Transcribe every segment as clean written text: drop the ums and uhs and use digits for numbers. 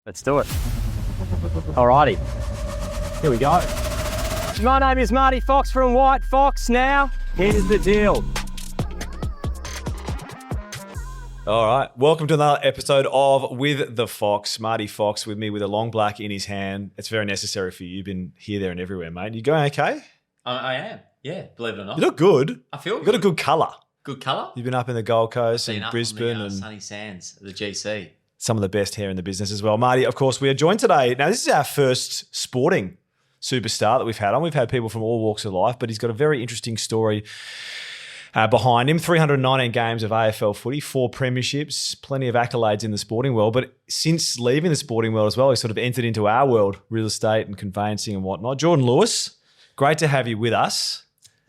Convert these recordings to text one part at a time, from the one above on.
Let's do it. Alrighty, here we go. My name is Marty Fox from WHITEFOX. Now, here's the deal. All right, welcome to another episode of With the Fox. Marty Fox with me with a long black in his hand. It's very necessary for you. You've been here, there and everywhere, mate. You going okay? I am, yeah, believe it or not. You look good. I feel You've got a good colour. Good colour? You've been up in the Gold Coast and Brisbane the, and sunny sands of the GC. Some of the best hair in the business as well. Marty, of course, we are joined today. Now, this is our first sporting superstar that we've had on. We've had people from all walks of life, but he's got a very interesting story behind him. 319 games of AFL footy, 4 premierships, plenty of accolades in the sporting world. But since leaving the sporting world as well, he's sort of entered into our world, real estate and conveyancing and whatnot. Jordan Lewis, great to have you with us.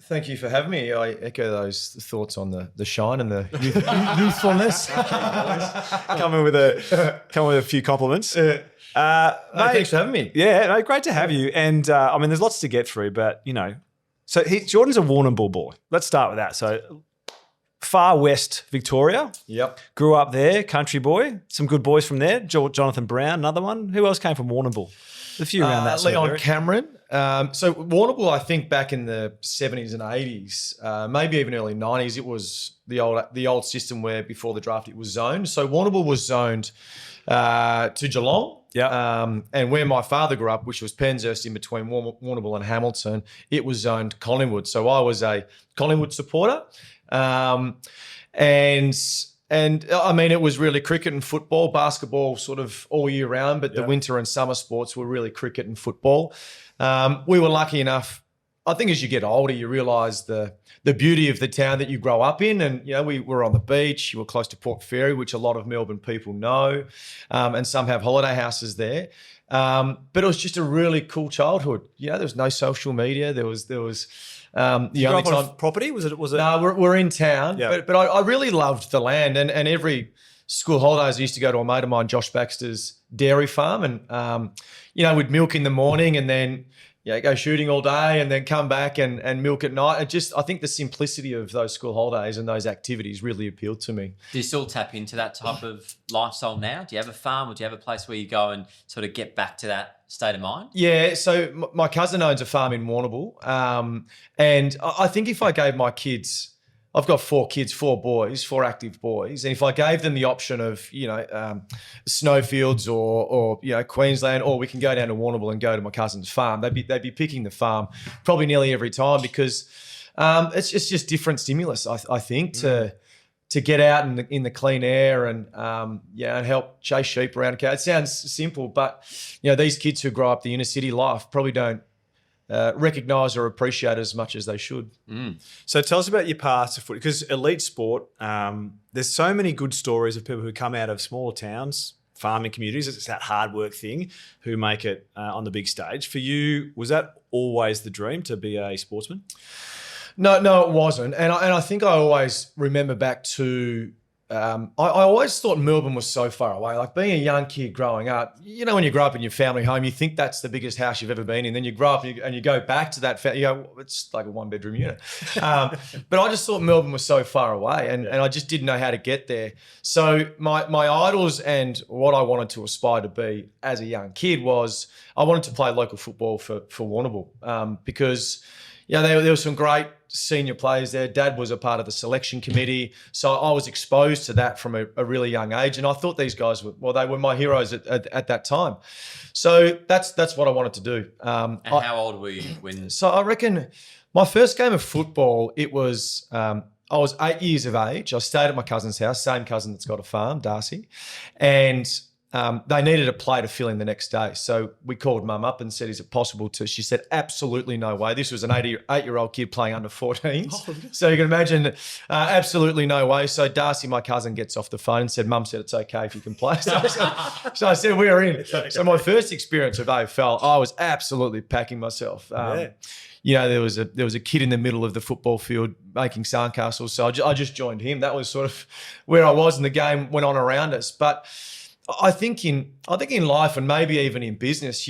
Thank you for having me. I echo those thoughts on the shine and the youthfulness. Coming with a few compliments. Mate, thanks for having me. Yeah, no, great to have you. And I mean, there's lots to get through, but you know, so Jordan's a Warrnambool boy. Let's start with that. So far west Victoria. Yep. Grew up there, country boy. Some good boys from there. Jonathan Brown, another one. Who else came from Warrnambool? A few around that. Leon Cameron. So Warrnambool, I think back in the 70s and 80s, maybe even early 90s, it was the old system where before the draft it was zoned. So Warrnambool was zoned to Geelong. Yeah. And where my father grew up, which was Penshurst in between Warrnambool and Hamilton, it was zoned Collingwood. So I was a Collingwood supporter. And I mean, it was really cricket and football, basketball sort of all year round, but the winter and summer sports were really cricket and football. We were lucky enough, I think as you get older, you realise the beauty of the town that you grow up in. And, you know, we were on the beach, you were close to Port Fairy, which a lot of Melbourne people know, and some have holiday houses there. But it was just a really cool childhood. You know, there was no social media. There was You grew up on property? Was it? No, we're in town. Yeah. But I really loved the land, and every school holidays I used to go to a mate of mine, Josh Baxter's dairy farm, and you know, we'd milk in the morning and then go shooting all day and then come back and milk at night. I think the simplicity of those school holidays and those activities really appealed to me. Do you still tap into that type of lifestyle now? Do you have a farm or do you have a place where you go and sort of get back to that state of mind? Yeah, so my cousin owns a farm in Warrnambool, and I think if I gave my kids, I've got 4 kids, 4 boys, 4 active boys, and if I gave them the option of, you know, snowfields or you know, Queensland, or we can go down to Warrnambool and go to my cousin's farm, they'd be picking the farm probably nearly every time, because it's just different stimulus, I think, to get out in the clean air and and help chase sheep around. It sounds simple, but you know, these kids who grow up the inner city life probably don't recognise or appreciate as much as they should. So tell us about your path to footy, because elite sport, there's so many good stories of people who come out of smaller towns, farming communities, it's that hard work thing, who make it on the big stage. For you, was that always the dream, to be a sportsman? No, it wasn't. And I think I always remember back to, I always thought Melbourne was so far away. Like being a young kid growing up, you know, when you grow up in your family home, you think that's the biggest house you've ever been in. Then you grow up and you go back to that, you go, it's like a 1-bedroom unit. But I just thought Melbourne was so far away, and I just didn't know how to get there. So my idols and what I wanted to aspire to be as a young kid was I wanted to play local football for Warrnambool, because you know, there were some great senior players there. Dad was a part of the selection committee, so I was exposed to that from a really young age. And I thought these guys they were my heroes at that time. So that's what I wanted to do. And how old were you when? So I reckon my first game of football, it was I was 8 years of age. I stayed at my cousin's house, same cousin that's got a farm, Darcy, and they needed a play to fill in the next day. So we called mum up and said, is it possible to? She said, absolutely no way. This was an 8-year-old kid playing under 14s. So you can imagine, absolutely no way. So Darcy, my cousin, gets off the phone and said, mum said it's okay if you can play. So I said, we're in. So my first experience of AFL, I was absolutely packing myself. You know, there was a kid in the middle of the football field making sandcastles. So I just joined him. That was sort of where I was, and the game went on around us. But I think in life, and maybe even in business,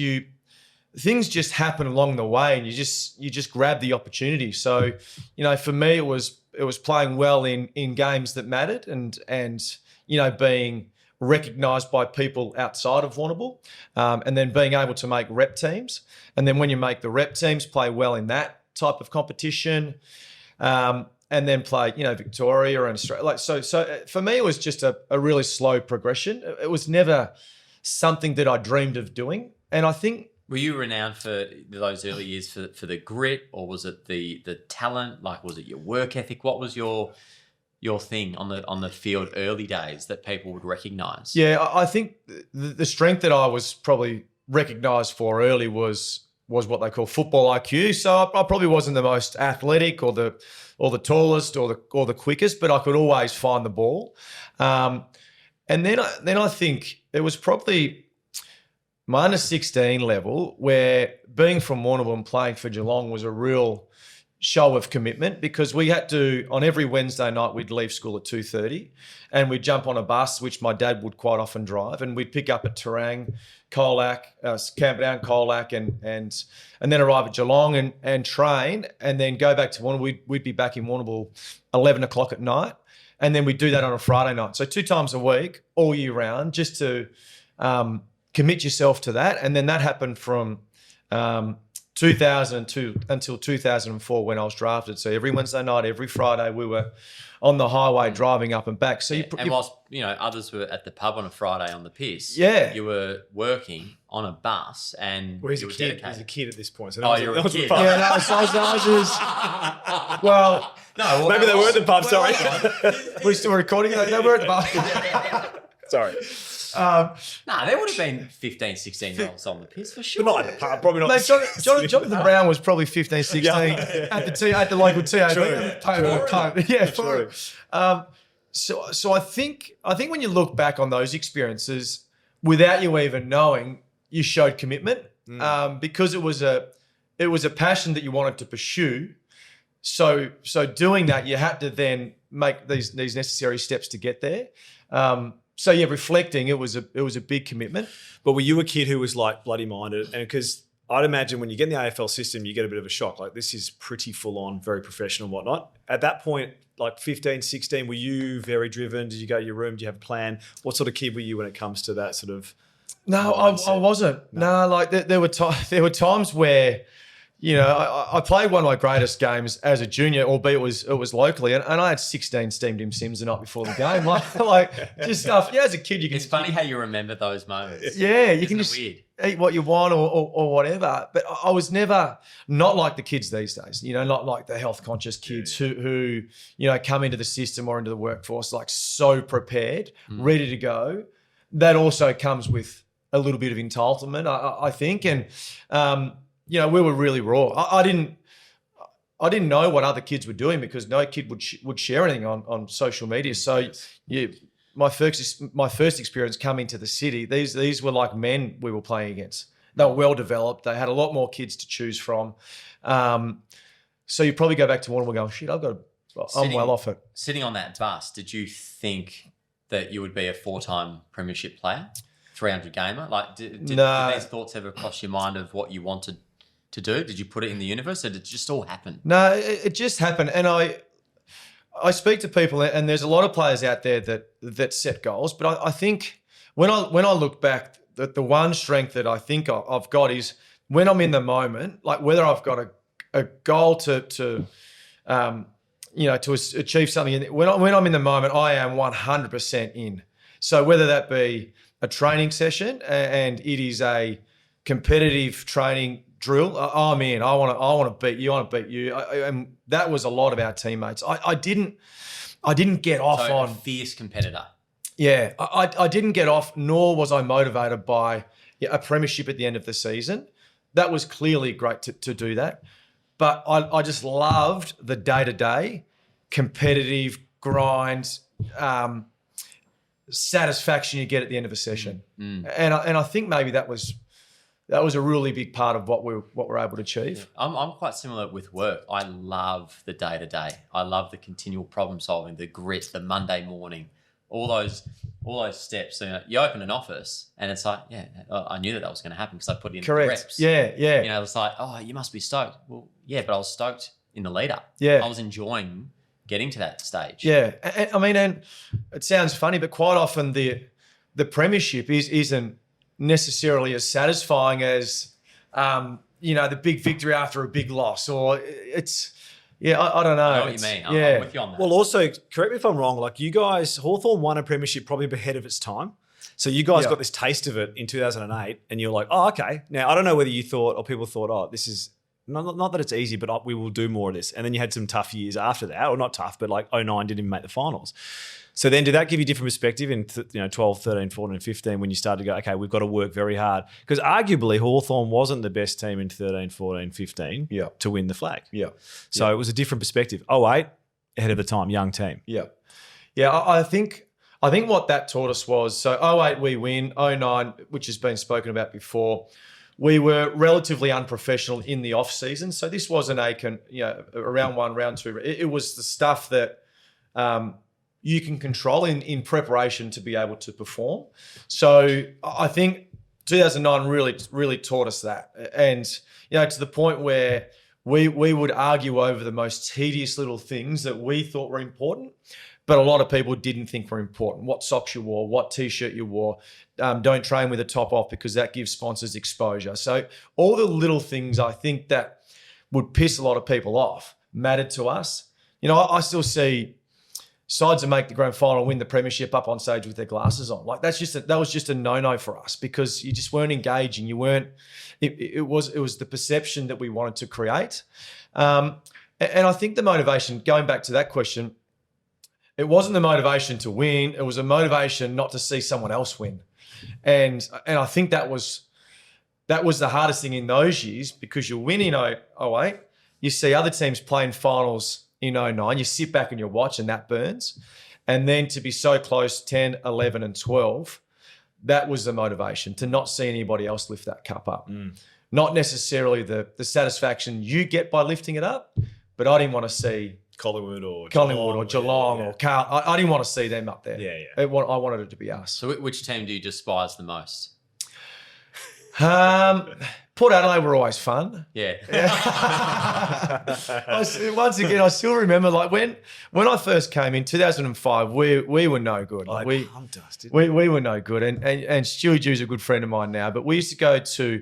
things just happen along the way, and you just grab the opportunity. So, you know, for me, it was playing well in games that mattered, and you know, being recognised by people outside of Warrnambool, and then being able to make rep teams. And then when you make the rep teams, play well in that type of competition, and then play, Victoria and Australia. So for me, it was just a really slow progression. It was never something that I dreamed of doing. And I think... Were you renowned for those early years for the grit, or was it the talent? Like, was it your work ethic? What was your thing on the field early days that people would recognise? Yeah, I think the strength that I was probably recognised for early was what they call football IQ. So I probably wasn't the most athletic or the tallest or the quickest, but I could always find the ball. And then I think it was probably my under 16 level, where being from Warrnambool and playing for Geelong was a real show of commitment, because we had to, on every Wednesday night, we'd leave school at 2:30 and we'd jump on a bus, which my dad would quite often drive, and we'd pick up at Terang, Colac, camp down Colac, and then arrive at Geelong and train, and then go back to Warrnambool. We'd be back in Warrnambool 11 o'clock at night, and then we'd do that on a Friday night. So 2 times a week, all year round, just to commit yourself to that. And then that happened from 2002 until 2004 when I was drafted. So every Wednesday night, every Friday, we were on the highway driving up and back. So and whilst others were at the pub on a Friday on the piss, yeah, you were working on a bus, and Well, he's you a were kid. dedicated. He's a kid at this point. So You're a kid. yeah, no, so I was just, well, No, maybe they were at the pub. Sorry. we're still recording. No, we're at the bar. Sorry. There would have been 15, 16-year-olds on the piss for sure. But not at the pub. Probably not. Mate, Jonathan Brown was probably 15, 16 at the local TAB. True. Yeah, True. So I think when you look back on those experiences, without you even knowing, you showed commitment, because it was a passion that you wanted to pursue. So doing that, you had to then make these necessary steps to get there. So yeah, reflecting, it was a big commitment. But were you a kid who was like bloody minded? And because I'd imagine when you get in the AFL system, you get a bit of a shock. Like, this is pretty full on, very professional and whatnot. At that point, like 15, 16, were you very driven? Did you go to your room? Do you have a plan? What sort of kid were you when it comes to that sort of? No, I wasn't. No, like there were times where, I played one of my greatest games as a junior, albeit it was locally, and I had 16 steamed him Sims the night before the game. like just stuff. Yeah, as a kid, you can. It's funny how you remember those moments. Yeah, you Isn't can it just weird? eat what you want or whatever. But I was never not like the kids these days. Not like the health conscious kids who come into the system or into the workforce like so prepared, ready to go. That also comes with a little bit of entitlement, I think, and. We were really raw. I didn't know what other kids were doing because no kid would share anything on social media. So yeah, my first experience coming to the city, these were like men we were playing against. They were well developed. They had a lot more kids to choose from. So you probably go back to Warrnambool going, shit, I'm well off it. Sitting on that bus, did you think that you would be a 4-time premiership player, 300 gamer? Like, did these thoughts ever cross your mind of what you wanted to do? Did you put it in the universe, or did it just all happen? No, it just happened. And I speak to people, and there's a lot of players out there that set goals. But I think when I look back, the one strength that I think I've got is when I'm in the moment, like whether I've got a goal to achieve something. When I'm in the moment, I am 100% in. So whether that be a training session and it is a competitive training drill, I'm in. I want to beat you. I want to beat you. And that was a lot of our teammates. I didn't get off on a fierce competitor. Yeah, I didn't get off, nor was I motivated by a premiership at the end of the season. That was clearly great to do that. But I just loved the day-to-day competitive grind, satisfaction you get at the end of a session. And I think maybe that was a really big part of what we're able to achieve. Yeah. I'm quite similar with work. I love the day-to-day. I love the continual problem solving, the grit, the Monday morning, all those steps. You open an office and it's like, yeah, I knew that was going to happen because I put in the reps. Yeah. It's like, oh, you must be stoked. Well, yeah, but I was stoked in the lead up. Yeah. I was enjoying getting to that stage. Yeah. And it sounds funny, but quite often the the premiership isn't necessarily as satisfying as the big victory after a big loss, or it's. Yeah, I don't know. I know what you mean. I'm with you on that. Well, also, correct me if I'm wrong, like you guys, Hawthorn won a premiership probably ahead of its time. So you guys got this taste of it in 2008 and you're like, oh, okay. Now, I don't know whether you thought or people thought, oh, this is, not that it's easy, but we will do more of this. And then you had some tough years after that, or not tough, but like 09 didn't even make the finals. So then did that give you different perspective in 12, 13, 14, 15 when you started to go, okay, we've got to work very hard? Because arguably Hawthorn wasn't the best team in 13, 14, 15 to win the flag. Yeah. So it was a different perspective. 08, ahead of the time, young team. Yeah. Yeah, I think what that taught us was, so 08 we win, 09, which has been spoken about before, we were relatively unprofessional in the off season. So this wasn't a round one, round two. It was the stuff that you can control in preparation to be able to perform. So I think 2009 really taught us that, and to the point where we would argue over the most tedious little things that we thought were important, but a lot of people didn't think were important. What socks you wore, what t-shirt you wore, don't train with the top off because that gives sponsors exposure. So all the little things I think that would piss a lot of people off mattered to us. I still see sides that make the grand final, win the premiership up on stage with their glasses on. Like that was just a no-no for us because you just weren't engaging. You weren't. It was the perception that we wanted to create, and I think the motivation. Going back to that question, it wasn't the motivation to win. It was a motivation not to see someone else win, and I think that was the hardest thing in those years because you win in 08, you see other teams playing finals in 09, you sit back and you watch and that burns. And then to be so close, 10, 11 and 12, that was the motivation, to not see anybody else lift that cup up. Not necessarily the satisfaction you get by lifting it up, but I didn't want to see Collingwood or Geelong or Carl. I didn't want to see them up there. I wanted it to be us. So which team do you despise the most? Port Adelaide were always fun. Yeah. Once again, I still remember like when I first came in 2005, we were no good. Like we were no good. And Stewie Jew's a good friend of mine now, but we used to go to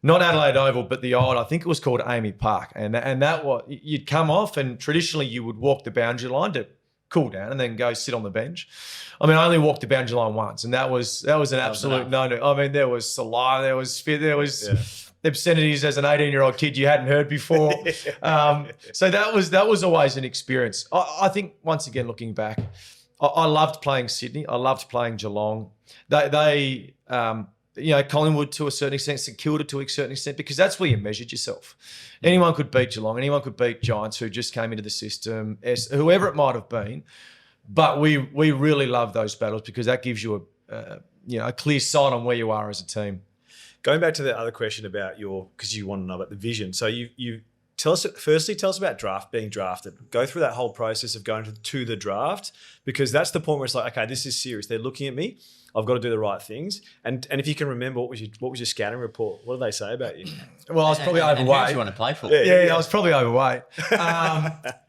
not Adelaide Oval, but the old, I think it was called Amy Park. And that was, you'd come off and traditionally you would walk the boundary line to cool down and then go sit on the bench. I mean, I only walked the boundary line once, and that was an absolute no-no. I mean, there was saliva, there was spit, there was obscenities as an 18-year-old kid you hadn't heard before. So that was always an experience. I think once again, looking back, I loved playing Sydney. I loved playing Geelong. They Collingwood to a certain extent, St Kilda to a certain extent, because that's where you measured yourself. Anyone could beat Geelong. Anyone could beat Giants who just came into the system, whoever it might have been. But we really love those battles because that gives you a clear sight on where you are as a team. Going back to the other question about because you want to know about the vision. So you tell us about being drafted. Go through that whole process of going to the draft, because that's the point where it's like, okay, this is serious. They're looking at me. I've got to do the right things. And if you can remember, what was your scouting report? What did they say about you? Well, I was probably overweight. And who do you want to play for? Yeah, I was probably overweight.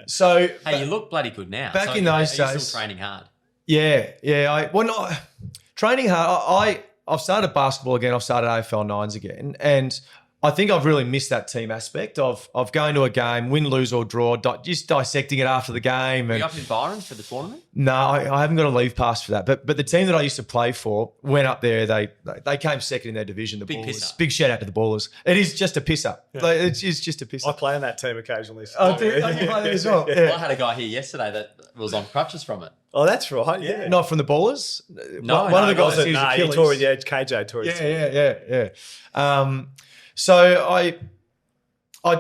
So hey, you look bloody good now. Back in those days, are you still training hard? Yeah. Training hard. I've started basketball again. I've started AFL 9s again, and I think I've really missed that team aspect of going to a game, win, lose or draw, just dissecting it after the game. Were you up in Byron for the tournament? No, I haven't got a leave pass for that. But the team that I used to play for went up there. They came second in their division. The Ballers. Big shout out to the Ballers. It is just a piss up. Yeah. It's just a piss up. I play in that team occasionally. So. Oh, do you play there as well? Yeah. Well, I had a guy here yesterday that was on crutches from it. Oh, that's right. Yeah. Not from the Ballers? No. One of the guys who's Achilles. KJ tore it. Yeah. So I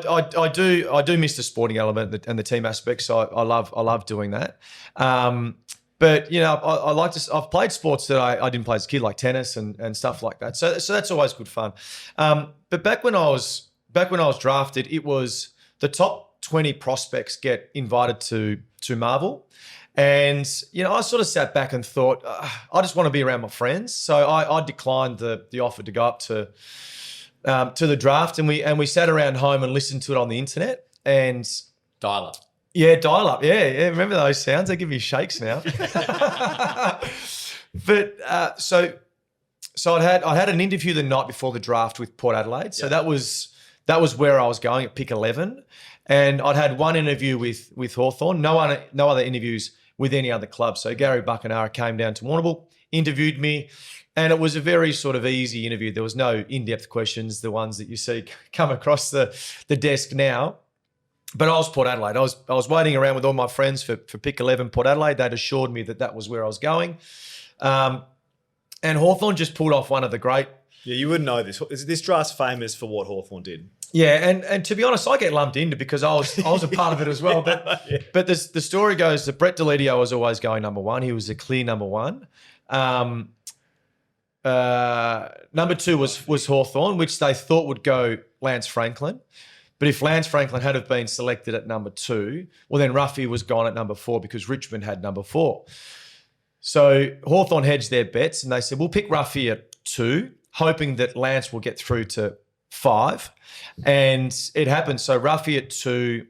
do miss the sporting element and the team aspect. So I love doing that. But I like to. I've played sports that I didn't play as a kid, like tennis and stuff like that. So that's always good fun. But back when I was drafted, it was the top 20 prospects get invited to Marvel. And, I sort of sat back and thought, I just want to be around my friends. So I declined the offer to go up to the draft, and we sat around home and listened to it on the internet and dial up. Yeah, dial up. Yeah. Remember those sounds? They give you shakes now. But so I had an interview the night before the draft with Port Adelaide. So that was where I was going at pick 11, and I'd had one interview with Hawthorn. No other interviews with any other club. So Gary Buckenara came down to Warrnambool, interviewed me, and it was a very sort of easy interview. There was no in-depth questions, the ones that you see come across the desk now. But I was Port Adelaide. I was waiting around with all my friends for pick 11 Port Adelaide. They'd assured me that was where I was going. And Hawthorn just pulled off one of the great... Yeah, you wouldn't know this. This draft's famous for what Hawthorn did. Yeah, and to be honest, I get lumped into because I was a part of it as well. But Yeah. but the story goes that Brett Delidio was always going number one. He was the clear number one. Number two was Hawthorn, which they thought would go Lance Franklin. But if Lance Franklin had have been selected at number two, well, then Ruffy was gone at number four because Richmond had number four. So Hawthorn hedged their bets and they said, we'll pick Ruffy at two, hoping that Lance will get through to 5. And it happened. So Ruffy at 2,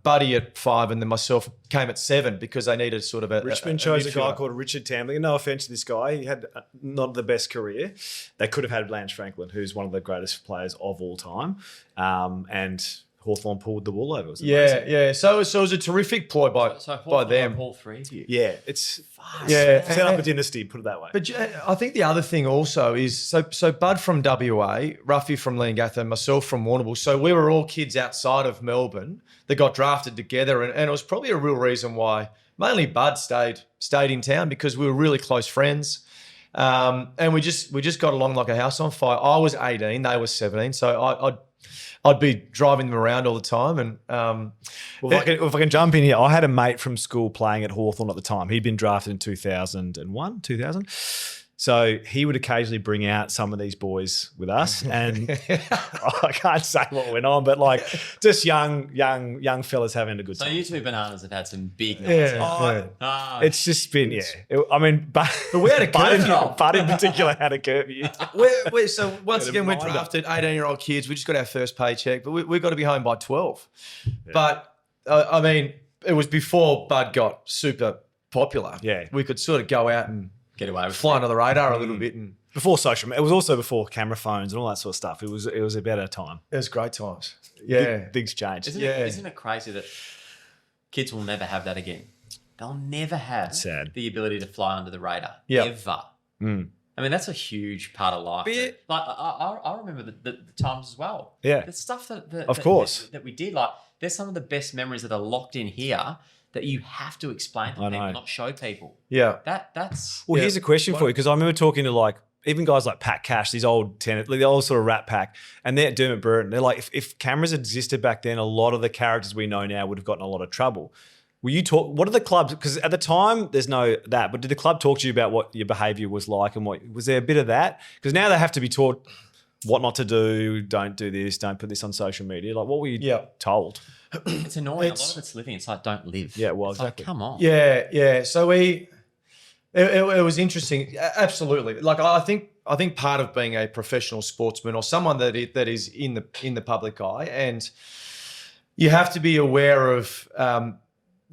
Buddy at 5, and then myself came at 7 because they needed sort of a Richmond chose a guy midfielder. called Richard Tambling. No offense to this guy. He had not the best career. They could have had Lance Franklin, who's one of the greatest players of all time. And Hawthorn pulled the wool over. It was amazing. Yeah. So it was a terrific ploy by Hawthorn them. have all three of you. Yeah, it's Yeah. set up a dynasty, put it that way. But I think the other thing also is, so Bud from WA, Ruffy from Leongatha, myself from Warrnambool. So we were all kids outside of Melbourne that got drafted together. And it was probably a real reason why mainly Bud stayed in town because we were really close friends. And we just got along like a house on fire. I was 18, they were 17. So I'd be driving them around all the time. And Well, if I can jump in here, I had a mate from school playing at Hawthorn at the time. He'd been drafted in 2000. So he would occasionally bring out some of these boys with us, and I can't say what went on, but like just young fellas having a good So time. you two bananas have had some big nights. It's just been, but we had a curfew. Bud in particular had a curfew. So once again, we're drafted 18-year-old kids. We just got our first paycheck, but we got to be home by 12. Yeah. But, I mean, it was before Bud got super popular. Yeah. We could sort of go out and Get away with fly it. under the radar a little bit. And Before social media, it was also before camera phones and all that sort of stuff. It was a better time. it was great times. Yeah. Things changed. Isn't it crazy that kids will never have that again? They'll never have Sad. the ability to fly under the radar. Yeah. Ever. Mm. I mean, that's a huge part of life. Yeah. Like I remember the times as well. Yeah. The stuff that Of course. that we did. Like, there's some of the best memories that are locked in here that you have to explain to I people, know. not show people. Yeah. That's Well, here's a question for you, because I remember talking to like even guys like Pat Cash, these old tenants, like the old sort of Rat Pack, and they're at Dermot Burton. They're like, if cameras existed back then, a lot of the characters we know now would have gotten a lot of trouble. Will you talk? What are the clubs? Because at the time, there's no that. But did the club talk to you about what your behaviour was like, and what was there a bit of that? Because now they have to be taught what not to do. Don't do this. Don't put this on social media. Like, what were you told? it's annoying. A lot of it's living. It's like, don't live. Yeah, well, It's exactly. like, come on. Yeah. So it was interesting. Absolutely. Like I think part of being a professional sportsman or someone that is in the public eye, and you have to be aware of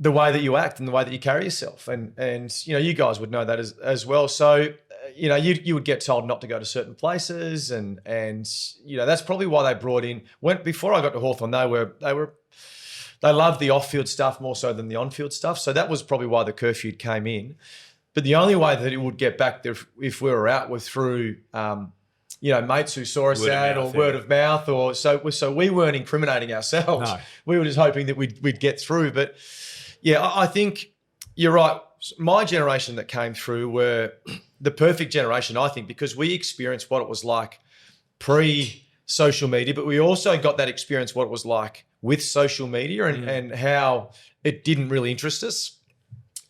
the way that you act and the way that you carry yourself, and you guys would know that as well. So you would get told not to go to certain places, and that's probably why they brought in. Before I got to Hawthorn, they loved the off-field stuff more so than the on-field stuff. So that was probably why the curfew came in. But the only way that it would get back there if we were out was through, mates who saw us out or word of mouth, or so we weren't incriminating ourselves. No. We were just hoping that we'd get through. But yeah, I think you're right. My generation that came through were the perfect generation, I think, because we experienced what it was like pre-social media, but we also got that experience what it was like with social media and how it didn't really interest us.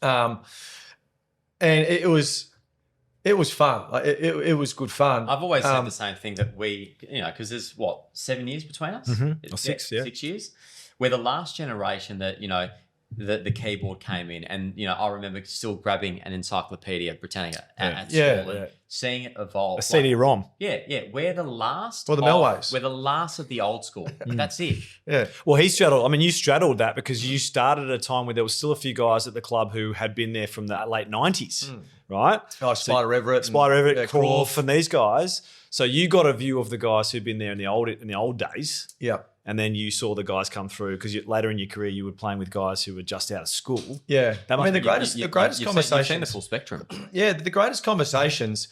And it was fun. Like, it was good fun. I've always said the same thing, that we, because there's 7 years between us? Or 6, yeah. 6 years. We're the last generation that, the keyboard came in, and, I remember still grabbing an Encyclopedia Britannica at school and seeing it evolve. A CD-ROM. Yeah. We're the last. Or the Melways. We're the last of the old school. That's it. Yeah. Well, you straddled that because you started at a time where there was still a few guys at the club who had been there from the late 90s. right? Oh, Spider Everett. Spider Everett, yeah, Croft, and these guys. So you got a view of the guys who've been there in the old days. Yeah. And then you saw the guys come through because later in your career you were playing with guys who were just out of school. Yeah. That I mean, the must greatest conversations. You've seen the full spectrum. Yeah, the greatest conversations,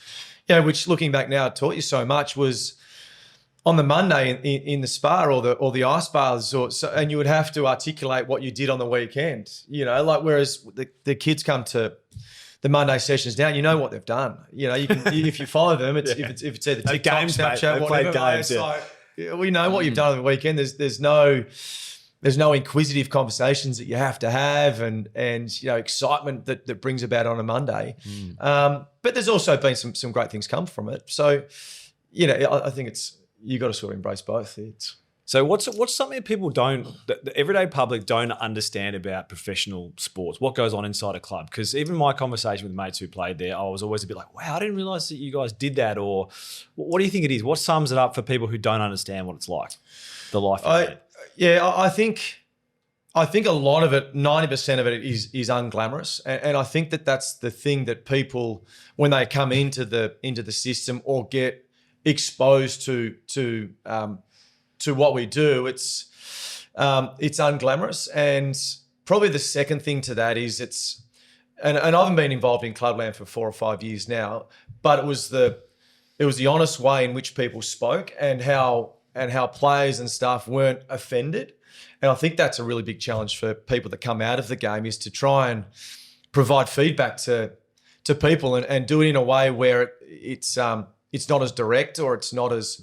which looking back now taught you so much was on the Monday in the spa or the ice baths, and you would have to articulate what you did on the weekend. Like whereas the kids come to the Monday sessions now, you know what they've done. You can if you follow them, if it's either TikTok, games, mate. Snapchat, They've whatever. played games, It's like, we know what you've done on the weekend. There's no inquisitive conversations that you have to have and excitement that brings about on a Monday. But there's also been some great things come from it. So, I think you got to sort of embrace both. So what's something that people the everyday public don't understand about professional sports? What goes on inside a club? Because even my conversation with mates who played there, I was always a bit like, wow, I didn't realise that you guys did that. Or what do you think it is? What sums it up for people who don't understand what it's like, the life? I think a lot of it, 90% of it is unglamorous, and I think that's the thing that people, when they come into the system or get exposed to what we do, it's unglamorous. And probably the second thing to that is and I haven't been involved in Clubland for 4 or 5 years now, but it was the honest way in which people spoke and how players and staff weren't offended. And I think that's a really big challenge for people that come out of the game, is to try and provide feedback to people and do it in a way where it's not as direct or it's not as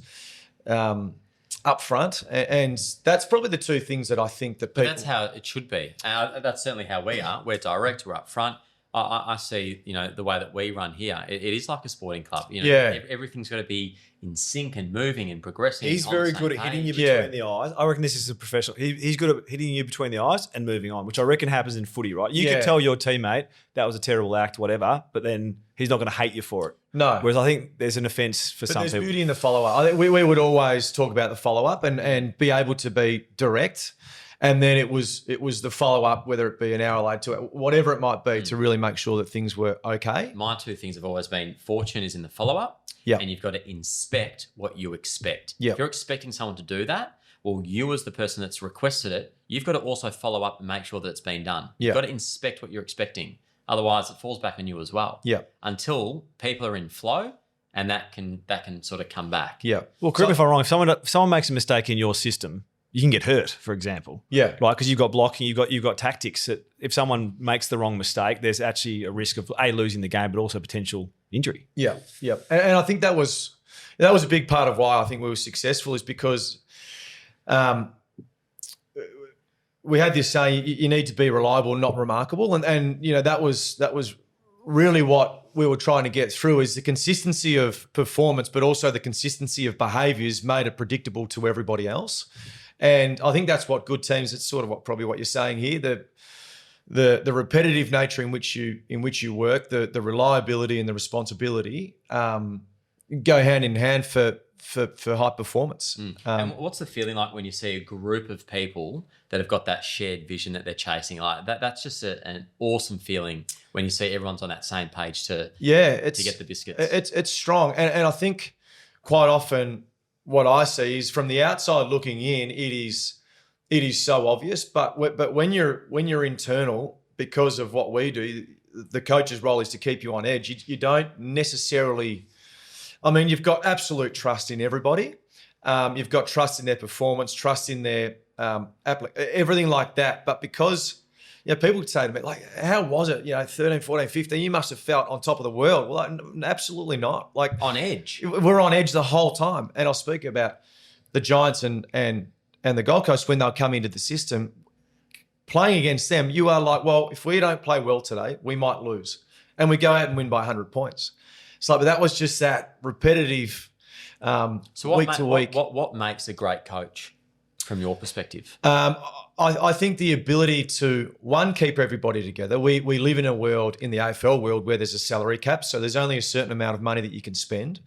upfront. And that's probably the two things that I think that people... That's how it should be. That's certainly how we are. We're direct, we're upfront. I see, the way that we run here, it is like a sporting club. Everything's got to be in sync and moving and progressing. He's very good at hitting you between the eyes. I reckon this is a professional. He's good at hitting you between the eyes and moving on, which I reckon happens in footy, right? You can tell your teammate that was a terrible act, whatever, but then he's not going to hate you for it. No. Whereas I think there's an offence for some people. There's beauty in the follow-up. I think we would always talk about the follow-up and be able to be direct. And then it was the follow-up, whether it be an hour later, whatever it might be, to really make sure that things were okay. My two things have always been, fortune is in the follow-up, and you've got to inspect what you expect. Yep. If you're expecting someone to do that, well, you as the person that's requested it, you've got to also follow up and make sure that it's been done. You've got to inspect what you're expecting. Otherwise, it falls back on you as well. Yeah. Until people are in flow, and that can sort of come back. Yeah. Well, correct me if I'm wrong. If someone makes a mistake in your system, you can get hurt, for example. Yeah. Right, because you've got blocking, you've got tactics that if someone makes the wrong mistake, there's actually a risk of losing the game, but also potential injury. Yeah, yeah. And I think that was a big part of why I think we were successful, is because we had this saying, you need to be reliable, not remarkable. And that was really what we were trying to get through, is the consistency of performance, but also the consistency of behaviours made it predictable to everybody else. And I think that's what good teams, it's sort of probably what you're saying here, the repetitive nature in which you work, the reliability and the responsibility go hand in hand for high performance. And what's the feeling like when you see a group of people that have got that shared vision that they're chasing? Like that's just an awesome feeling when you see everyone's on that same page to get the biscuits. It's strong, and I think quite often what I see is from the outside looking in, it is so obvious. But when you're internal, because of what we do, the coach's role is to keep you on edge. You don't necessarily. I mean, you've got absolute trust in everybody. You've got trust in their performance, trust in their everything like that. But because people would say to me, like, how was it? 13, 14, 15, you must have felt on top of the world. Well, absolutely not. Like on edge. We're on edge the whole time. And I'll speak about the Giants and the Gold Coast when they'll come into the system. Playing against them, you are like, well, if we don't play well today, we might lose. And we go out and win by 100 points. So, but that was just that repetitive week to week. What makes a great coach from your perspective? I think the ability to, one, keep everybody together. We live in a world, in the AFL world, where there's a salary cap. So there's only a certain amount of money that you can spend.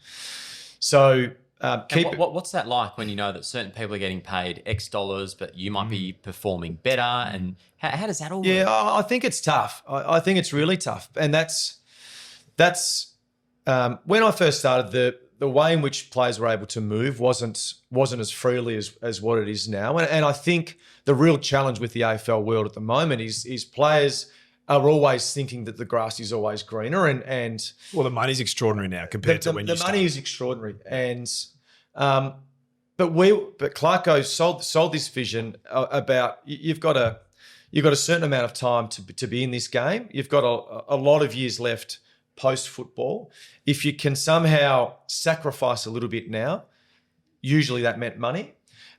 So what's that like when you know that certain people are getting paid X dollars, but you might be performing better? And how does that all work? Yeah, I think it's tough. I think it's really tough. And that's that's when I first started. The way in which players were able to move wasn't as freely as what it is now. And I think the real challenge with the AFL world at the moment is players are always thinking that the grass is always greener. And Well, the money's extraordinary now compared to when you the money started. is extraordinary. And but Clarko sold this vision about you've got a certain amount of time to be in this game. You've got a lot of years left post-football. If you can somehow sacrifice a little bit now, usually that meant money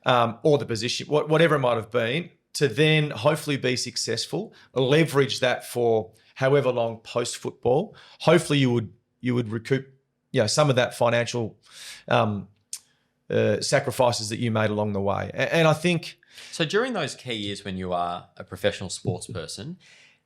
or the position, whatever it might have been, to then hopefully be successful, leverage that for however long post-football. Hopefully you would recoup some of that financial sacrifices that you made along the way. And I think... So during those key years when you are a professional sports person,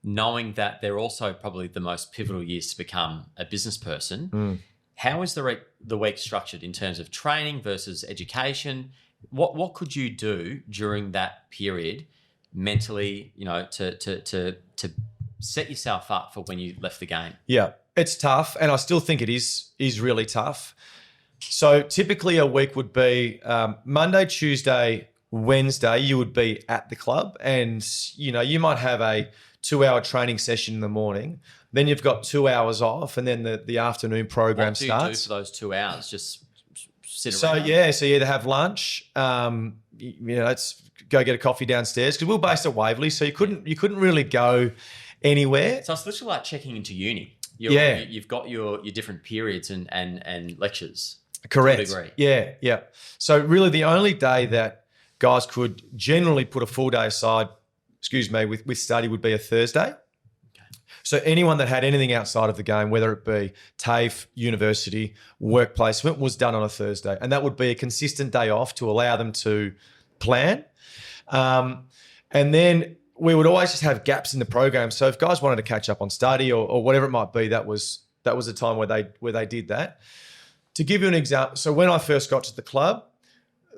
knowing that they're also probably the most pivotal years to become a business person, how is the week structured in terms of training versus education? What could you do during that period mentally, to set yourself up for when you left the game? Yeah, it's tough, and I still think it is really tough. So typically a week would be Monday, Tuesday, Wednesday, you would be at the club, and you might have a 2-hour training session in the morning. Then you've got 2 hours off, and then the afternoon program starts. What do you do for those 2 hours? Just sit So around? so you either have lunch, let's go get a coffee downstairs, because we were based at Waverley, so you couldn't really go anywhere. So it's literally like checking into uni. Yeah. You've got your different periods and lectures. Correct. To a degree. Yeah. So really the only day that guys could generally put a full day aside, with study would be a Thursday. Okay. So anyone that had anything outside of the game, whether it be TAFE, university, work placement, was done on a Thursday. And that would be a consistent day off to allow them to plan. And then we would always just have gaps in the program. So if guys wanted to catch up on study or whatever it might be, that was a time where they did that. To give you an example, so when I first got to the club,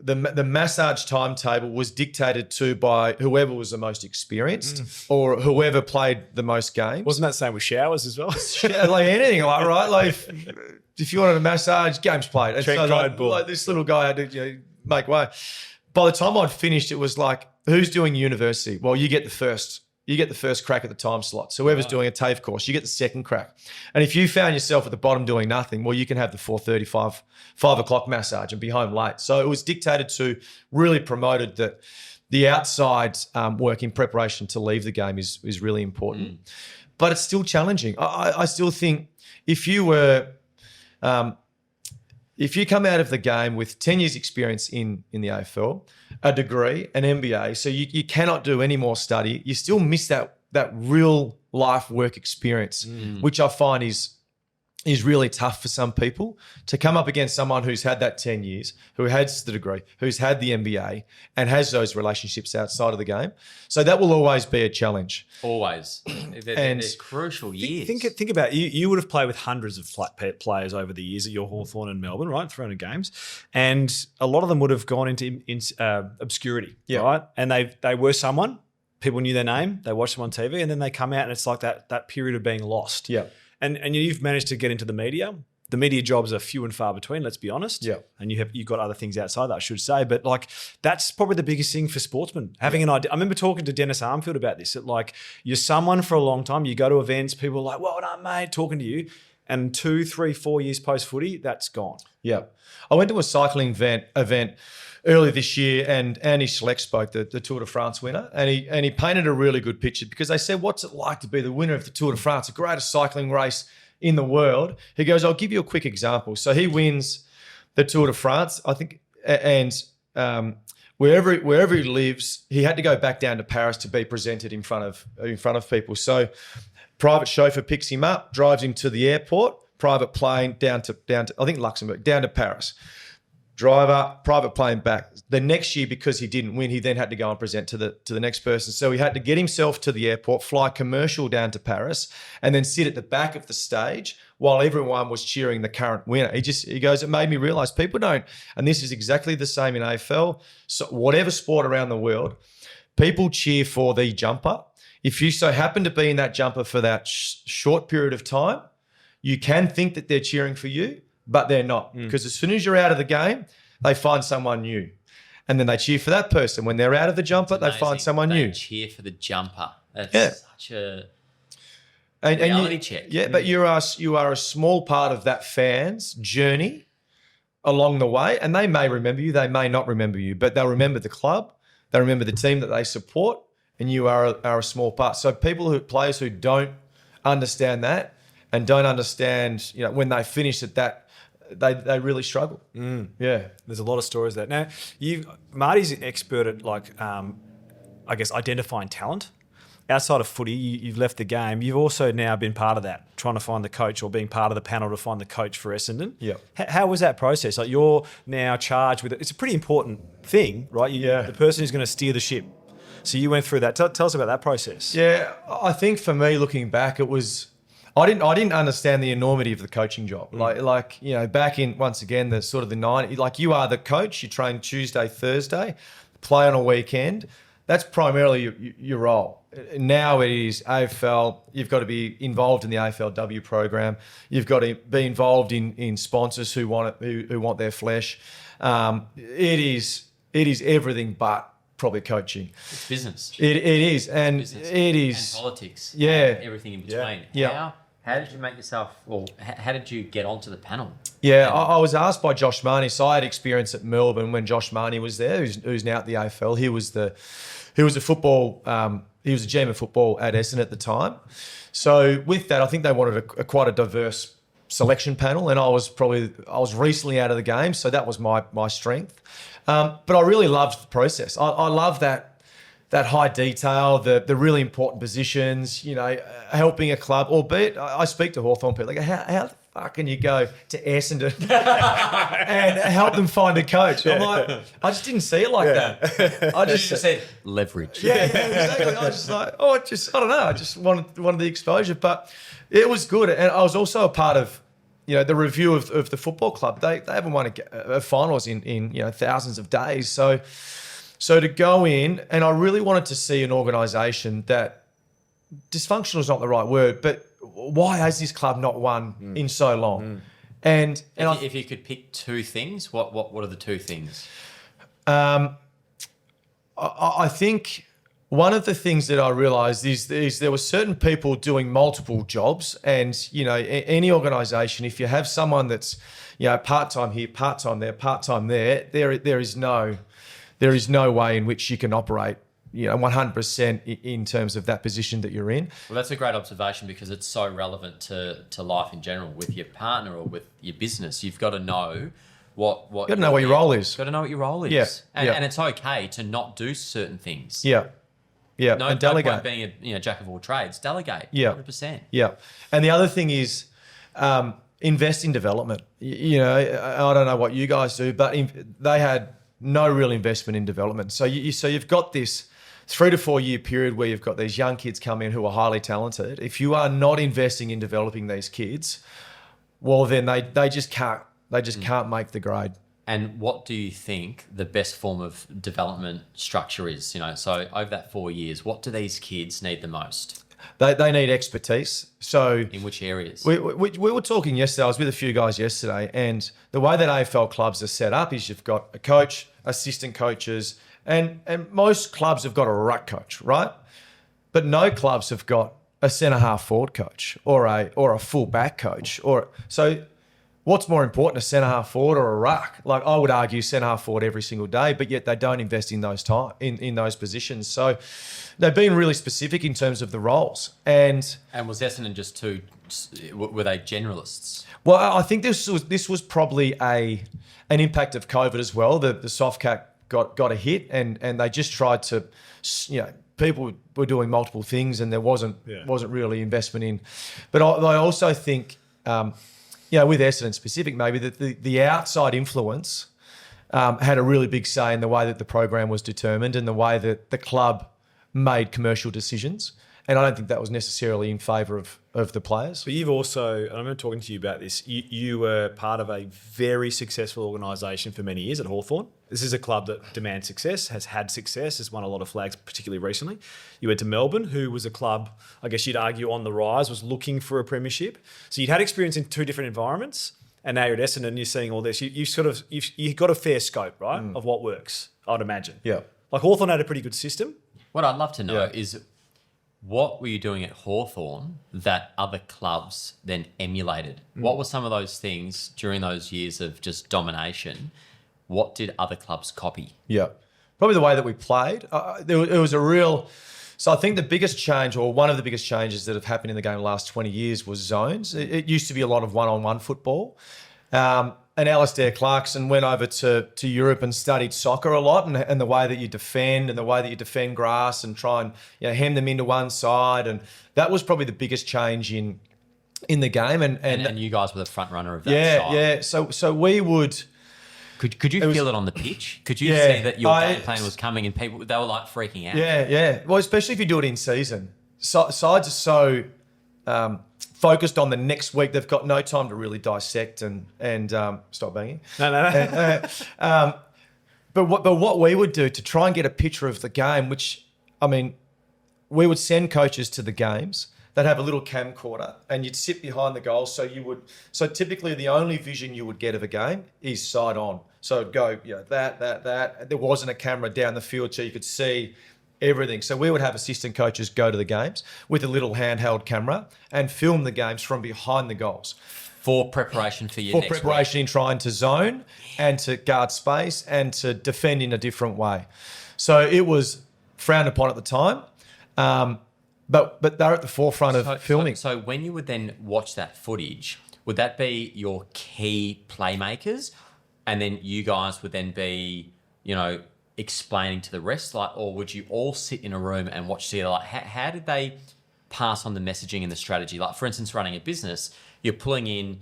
the massage timetable was dictated to by whoever was the most experienced or whoever played the most games. Wasn't that same with showers as well? Like anything, like if you wanted a massage, games played. And Trent cried bull. like this little guy had to make way. By the time I'd finished, it was like, who's doing university? Well, you get the first crack at the time slot. So whoever's doing a TAFE course, you get the second crack. And if you found yourself at the bottom doing nothing, well, you can have the 4:35, 5 o'clock massage and be home late. So it was dictated to, really promoted that the outside work in preparation to leave the game is really important. But it's still challenging. I still think if you come out of the game with 10 years experience in the AFL, a degree, an MBA, so you cannot do any more study, you still miss that real life work experience, which I find is really tough for some people to come up against someone who's had that 10 years, who has the degree, who's had the MBA and has those relationships outside of the game. So that will always be a challenge. Always. They're crucial years. Think about it. You would have played with hundreds of players over the years at your Hawthorn and Melbourne, right? 300 games. And a lot of them would have gone into obscurity, right? And they were someone, people knew their name, they watched them on TV, and then they come out and it's like that period of being lost. Yeah. And you've managed to get into the media. The media jobs are few and far between, let's be honest. Yeah. And you've got other things outside that, I should say. But like that's probably the biggest thing for sportsmen, having an idea. I remember talking to Dennis Armfield about this. That like you're someone for a long time, you go to events, people are like, well done, mate, talking to you. And 2, 3, 4 years post-footy, that's gone. Yeah. I went to a cycling event earlier this year, and Andy Schleck spoke, the Tour de France winner, and he painted a really good picture because they said, what's it like to be the winner of the Tour de France, the greatest cycling race in the world? He goes, I'll give you a quick example. So he wins the Tour de France, I think, and wherever he lives, he had to go back down to Paris to be presented in front of people. So private chauffeur picks him up, drives him to the airport, private plane down to I think Luxembourg, down to Paris. Driver, private plane back. The next year, because he didn't win, he then had to go and present to the next person. So he had to get himself to the airport, fly commercial down to Paris, and then sit at the back of the stage while everyone was cheering the current winner. He goes, it made me realise people don't, and this is exactly the same in AFL, so whatever sport around the world, people cheer for the jumper. If you so happen to be in that jumper for that short period of time, you can think that they're cheering for you, but they're not. Because as soon as you're out of the game, they find someone new. And then they cheer for that person. When they're out of the jumper, they find someone They new. cheer for the jumper. That's such a reality check. Yeah, but you are a small part of that fan's journey along the way. And they may remember you, they may not remember you, but they'll remember the club, they remember the team that they support, and you are a small part. So players who don't understand that and don't understand, when they finish at that, they really struggle. Yeah. There's a lot of stories there. Now, Marty's an expert at I guess identifying talent. Outside of footy, you've left the game. You've also now been part of that, trying to find the coach or being part of the panel to find the coach for Essendon. Yeah. How was that process? Like, you're now charged with it. It's a pretty important thing, right? The person who's going to steer the ship. So you went through that. Tell us about that process. Yeah, I think for me, looking back, it was I didn't understand the enormity of the coaching job. Back in, once again, the sort of the 90s, like, you are the coach, you train Tuesday, Thursday, play on a weekend. That's primarily your role. Now it is AFL. You've got to be involved in the AFLW program. You've got to be involved in sponsors who want it, who want their flesh. It is everything but probably coaching. It's business. It is, and business. it is, and politics. Yeah, and everything in between. Yeah. How did you make yourself, or how did you get onto the panel? Yeah, I was asked by Josh Marnie. So I had experience at Melbourne when Josh Marnie was there, who's now at the AFL. He was a football. He was a GM of football at Essendon at the time. So with that, I think they wanted quite a diverse selection panel, and I was recently out of the game, so that was my strength. But I really loved the process. I love that high detail, the really important positions, helping a club, albeit I speak to Hawthorn people, like, how the fuck can you go to Essendon and help them find a coach? I'm like, I just didn't see it like that. I just said leverage. Yeah, exactly. I was just like, I don't know. I just wanted the exposure, but it was good. And I was also a part of, the review of the football club. They haven't won a finals in thousands of days. So to go in, and I really wanted to see an organisation that, dysfunctional is not the right word, but why has this club not won in so long? And if you could pick two things, what are the two things? I think one of the things that I realised is there were certain people doing multiple jobs, and any organisation, if you have someone that's part-time here, part-time there, part-time there is no way in which you can operate 100% in terms of that position that you're in. Well, that's a great observation, because it's so relevant to life in general. With your partner or with your business, you've got to know what you got to know what your role is. Got to know what your role is. Yeah. And it's okay to not do certain things. Yeah. And delegate. No point being a jack of all trades. Delegate. 100%. Yeah. And the other thing is invest in development. I don't know what you guys do, but they had no real investment in development. So you've got this 3 to 4 year period where you've got these young kids come in who are highly talented. If you are not investing in developing these kids, well, then they just can't make the grade. And what do you think the best form of development structure is? So over that 4 years, what do these kids need the most? They need expertise. So in which areas? We were talking yesterday. I was with a few guys yesterday, and the way that AFL clubs are set up is you've got a coach, assistant coaches, and most clubs have got a ruck coach, right? But no clubs have got a centre half forward coach or a full back coach. So what's more important, a centre half forward or a ruck? Like, I would argue centre half forward every single day, but yet they don't invest in those in those positions. So they've been really specific in terms of the roles. And was Essendon just were they generalists? Well, I think this was probably an impact of COVID as well. The soft cap got a hit, and they just tried to, people were doing multiple things, and there wasn't really investment in. But I also think, with Essendon specific, maybe that the outside influence had a really big say in the way that the program was determined and the way that the club made commercial decisions. And I don't think that was necessarily in favour of the players. But you've also, and I remember talking to you about this, you were part of a very successful organisation for many years at Hawthorn. This is a club that demands success, has had success, has won a lot of flags, particularly recently. You went to Melbourne, who was a club, I guess you'd argue, on the rise, was looking for a premiership. So you'd had experience in two different environments, and now you're at Essendon and you're seeing all this. You've got a fair scope, right, of what works, I'd imagine. Yeah. Like Hawthorn had a pretty good system. What I'd love to know is what were you doing at Hawthorn that other clubs then emulated? What were some of those things during those years of just domination? What did other clubs copy? Yeah. Probably the way that we played. It was a real... So I think the biggest change, or one of the biggest changes that have happened in the game in the last 20 years, was zones. It used to be a lot of one-on-one football. And Alistair Clarkson went over to Europe and studied soccer a lot, and the way that you defend and the way that you defend grass and try and hem them into one side. And that was probably the biggest change in the game. And you guys were the front runner of that style. Yeah. So we would... Could you feel it on the pitch? Could you see that your game plan was coming and people, they were like freaking out? Yeah. Well, especially if you do it in season. Sides are so focused on the next week, they've got no time to really dissect and stop banging. No. But what we would do to try and get a picture of the game, which, I mean, we would send coaches to the games. They'd have a little camcorder and you'd sit behind the goal. So typically the only vision you would get of a game is side on. So it'd go, that. There wasn't a camera down the field so you could see everything. So we would have assistant coaches go to the games with a little handheld camera and film the games from behind the goals. For preparation for your For next preparation week. in trying to zone and to guard space and to defend in a different way. So it was frowned upon at the time. But they're at the forefront of filming. So when you would then watch that footage, would that be your key playmakers? And then you guys would then be, explaining to the rest? Or would you all sit in a room and watch together? Like, how did they pass on the messaging and the strategy? Like, for instance, running a business, you're pulling in,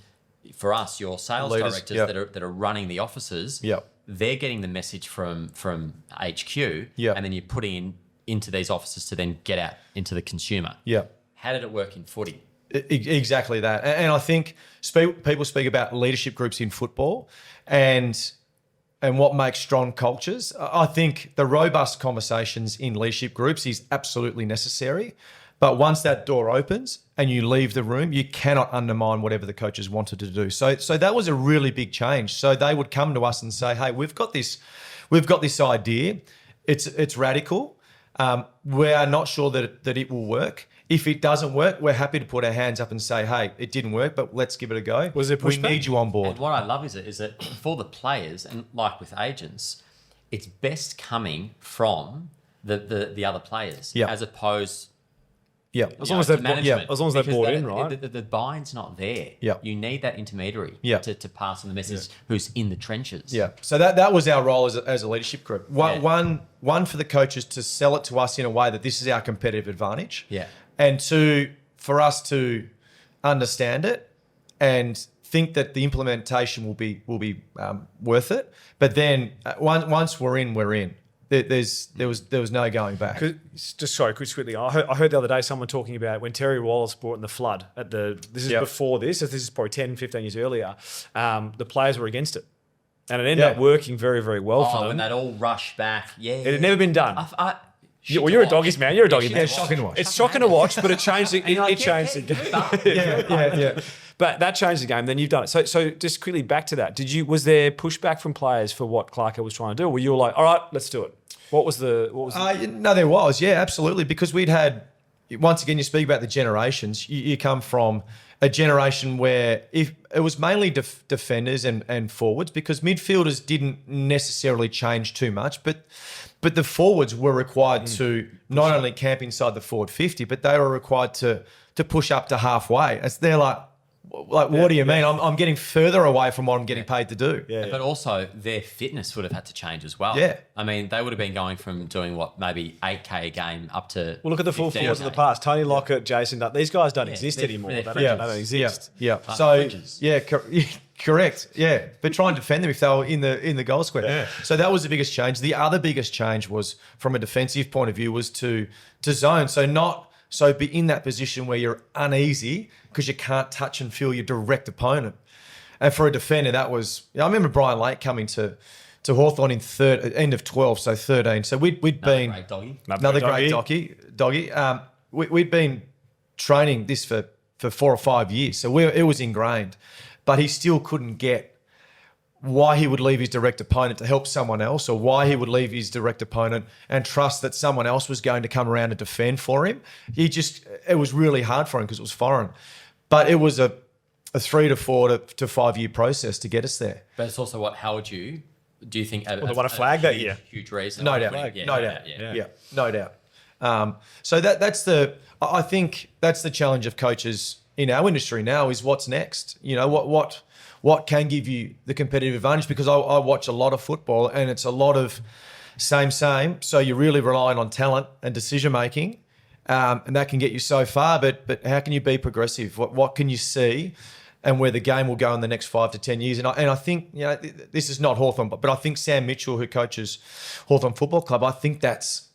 for us, your sales Leaders, directors that are running the offices. Yep. They're getting the message from HQ. Yep. And then you're putting into these offices to then get out into the consumer. Yeah. How did it work in footy? Exactly that. And I think people speak about leadership groups in football and what makes strong cultures. I think the robust conversations in leadership groups is absolutely necessary. But once that door opens and you leave the room, you cannot undermine whatever the coaches wanted to do. So that was a really big change. So they would come to us and say, hey, we've got this idea. It's radical. We are not sure that it will work. If it doesn't work, we're happy to put our hands up and say, hey, it didn't work, but let's give it a go. Was there We pushback? need you on board. And what I love is that for the players, and like with agents, it's best coming from the other players Yeah. as opposed Yeah. As long as they've bought, management. as long as they've Because bought in, right? The buy-in's not there. Yeah. You need that intermediary Yeah. to pass on the message who's in the trenches. Yeah. So that was our role as a leadership group. Yeah. One for the coaches to sell it to us in a way that this is our competitive advantage. Yeah. And two, for us to understand it and think that the implementation will be worth it. But then once we're in, we're in. There was no going back. Just quickly. I heard the other day someone talking about when Terry Wallace brought in the flood this is before this, so this is probably 10, 15 years earlier, the players were against it. And it ended up working very, very well for them. When that all rushed back. Yeah. It had never been done. Shit Well, to you're a watch. doggies man. You're a doggy shit man. to shocking to watch. It's shocking to watch, but it changed it. And you're like, It changed the game. Yeah. But that changed the game. Then you've done it. So just quickly back to that. Was there pushback from players for what Clarko was trying to do? Or were you all like, all right, let's do it? What was the? No, there was. Yeah, absolutely. Because we'd had, once again, you speak about the generations. You come from a generation where if it was mainly defenders and forwards, because midfielders didn't necessarily change too much, but the forwards were required to not only camp inside the forward 50, but they were required to push up to halfway. As they're like what do you mean? I'm getting further away from what I'm getting paid to do. Yeah. But also their fitness would have had to change as well. Yeah. I mean, they would have been going from doing maybe 8K a game up to. Well, look at the full 15K. forwards of the past. Tony Lockett, Jason Dutt. These guys don't exist they're- anymore. they're They don't exist. Yeah. Like So fringes. correct. Yeah, but try and defend them if they were in the goal square. Yeah. So that was the biggest change. The other biggest change was from a defensive point of view was to zone. So be in that position where you're uneasy because you can't touch and feel your direct opponent. And for a defender, that was. I remember Brian Lake coming to to Hawthorn in end of 12, so 13. So we'd been Great doggy. another great doggy. We'd been training this for 4 or 5 years, so it was ingrained. But he still couldn't get why he would leave his direct opponent to help someone else, or why he would leave his direct opponent and trust that someone else was going to come around and defend for him. It was really hard for him because it was foreign. But it was a 3 to 4 to 5 year process to get us there. But it's also what held you. Do you think? They won a flag that year. Huge reason. No doubt. No doubt. So I think that's the challenge of coaches in our industry now is what's next. You know, what can give you the competitive advantage? Because I watch a lot of football and it's a lot of same. So you're really relying on talent and decision making, and that can get you so far. But how can you be progressive? What can you see, and where the game will go in the next 5 to 10 years? And I think, you know, this is not Hawthorn, but I think Sam Mitchell, who coaches Hawthorn Football Club, I think that's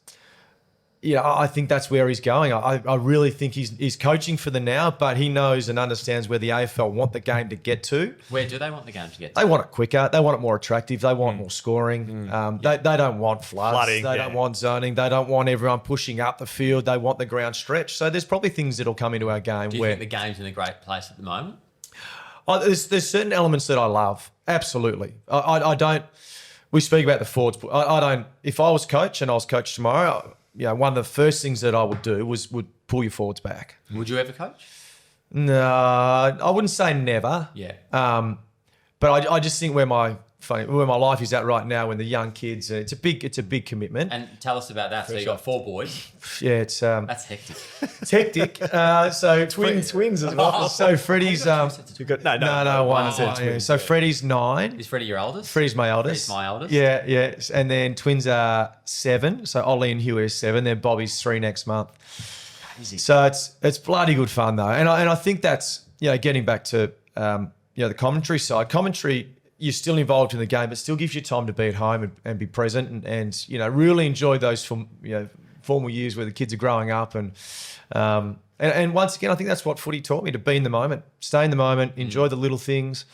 where he's going. I really think he's coaching for the now, but he knows and understands where the AFL want the game to get to. Where do they want the game to get to? They want it quicker. They want it more attractive. They want more scoring. They don't want flooding. They don't want zoning. They don't want everyone pushing up the field. They want the ground stretch. So there's probably things that'll come into our game. Do you think the game's in a great place at the moment? There's certain elements that I love. Absolutely. I don't. We speak about the forwards. I don't. If I was coach and I was coach tomorrow, one of the first things that I would do would pull your forwards back. Would you ever coach? No, I wouldn't say never. Yeah. But I just think where my life is at right now, when the young kids, it's a big commitment. And tell us about that. So you got 4 boys. Yeah, it's That's hectic. it's hectic. So Twins as well. So Freddie's No, one. Yeah. So Freddie's 9. Is Freddie your eldest? Freddie's my eldest. Freddie's my eldest. Yeah. And then twins are 7. So Ollie and Hugh are 7. Then Bobby's 3 next month. Easy. So it's bloody good fun though, and I think that's getting back to the commentary side. Commentary, you're still involved in the game, but still gives you time to be at home and be present and really enjoy those formal years where the kids are growing up and once again, I think that's what footy taught me, to be in the moment, stay in the moment, enjoy the little things.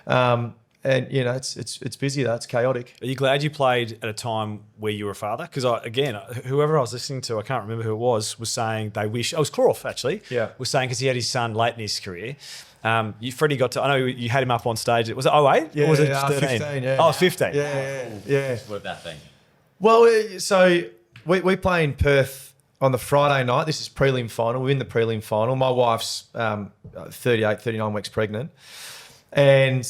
And it's busy though, it's chaotic. Are you glad you played at a time where you were a father? Because whoever I was listening to, I can't remember who it was saying they wish. It was Clough actually. Yeah, was saying because he had his son late in his career. Freddie got to. I know you had him up on stage. Was it 08? Yeah, or was it 13? 15, yeah. Oh, 15. Yeah. What about that? Well, so we play in Perth on the Friday night. This is prelim final. We're in the prelim final. My wife's 38, 39 weeks pregnant. And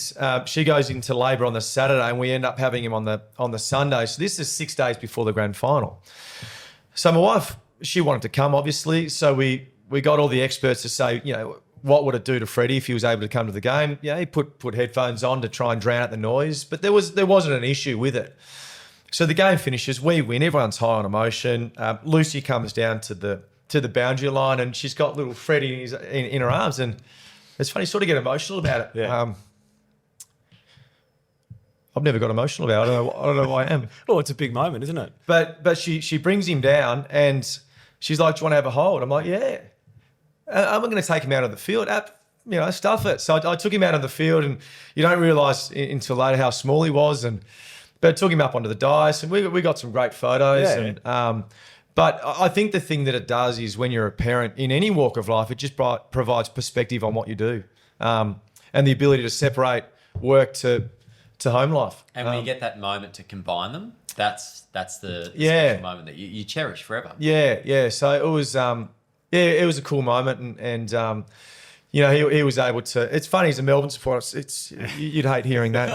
she goes into labour on the Saturday, and we end up having him on the Sunday. So this is 6 days before the grand final. So my wife, she wanted to come, obviously. So we got all the experts to say, what would it do to Freddie if he was able to come to the game? Yeah, he put headphones on to try and drown out the noise, but there wasn't an issue with it. So the game finishes, we win, everyone's high on emotion. Lucy comes down to the boundary line, and she's got little Freddie in her arms, and it's funny, sort of get emotional about it. Yeah. I've never got emotional about it. I don't know why I am. Oh, it's a big moment, isn't it? But she brings him down, and she's like, "Do you want to have a hold?" I'm like, "Yeah." I'm going to take him out of the field. Stuff it. So I took him out of the field, and you don't realise until later how small he was. But I took him up onto the dais, and we got some great photos. Yeah. But I think the thing that it does is when you're a parent in any walk of life, it just provides perspective on what you do, and the ability to separate work to home life. And when you get that moment to combine them, that's the special moment that you cherish forever. Yeah. So it was. It was a cool moment, and he was able to. It's funny, he's a Melbourne supporter. You'd hate hearing that.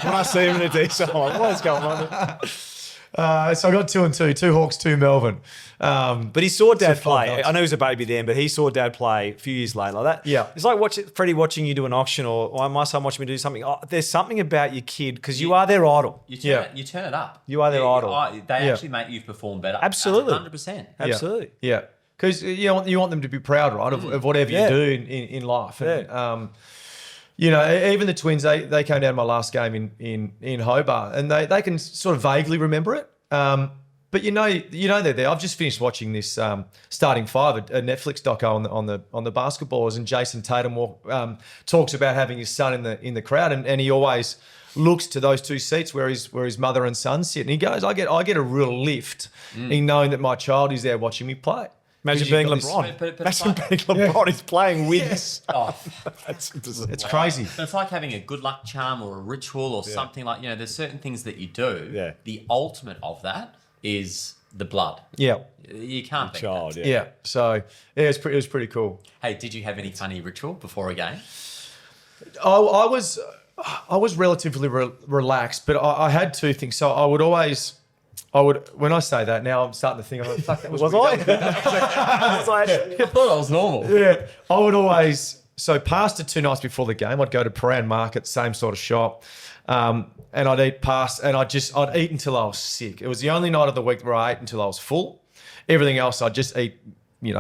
When I see him in a decent, I'm like, what's going on? So I got 2 and 2, 2 Hawks, 2 Melbourne. But he saw Dad play. I know he was a baby then, but he saw Dad play a few years later. Like that. Yeah. It's like Freddie watching you do an auction, or my son watching me do something. Oh, there's something about your kid because you are their idol. You turn it up. You are their idol. They actually make you perform better. Absolutely. 100%. Absolutely. Yeah. Because you want them to be proud, right, of whatever you do in life. And, even the twins, they came down to my last game in Hobart, and they can sort of vaguely remember it. But they're there. I've just finished watching this Starting Five, a Netflix doco on the basketballers, and Jason Tatum talks about having his son in the crowd, and he always looks to those two seats where his mother and son sit, and he goes, I get a real lift in knowing that my child is there watching me play. Imagine being LeBron. Imagine being LeBron. He's playing wins. Oh, It's crazy. but it's like having a good luck charm or a ritual or something like, there's certain things that you do. Yeah. The ultimate of that is the blood. Yeah. You can't beat Child, that. Yeah. So it was pretty cool. Hey, did you have any funny ritual before a game? I was relatively relaxed, but I had two things. So I would when I say that now, I'm starting to think, I'm like, fuck, that was Was weird. I thought that was normal. Yeah, I would always. So pasta 2 nights before the game, I'd go to Paran Market, same sort of shop, and I'd eat pasta, and I'd eat until I was sick. It was the only night of the week where I ate until I was full. Everything else, I'd just eat,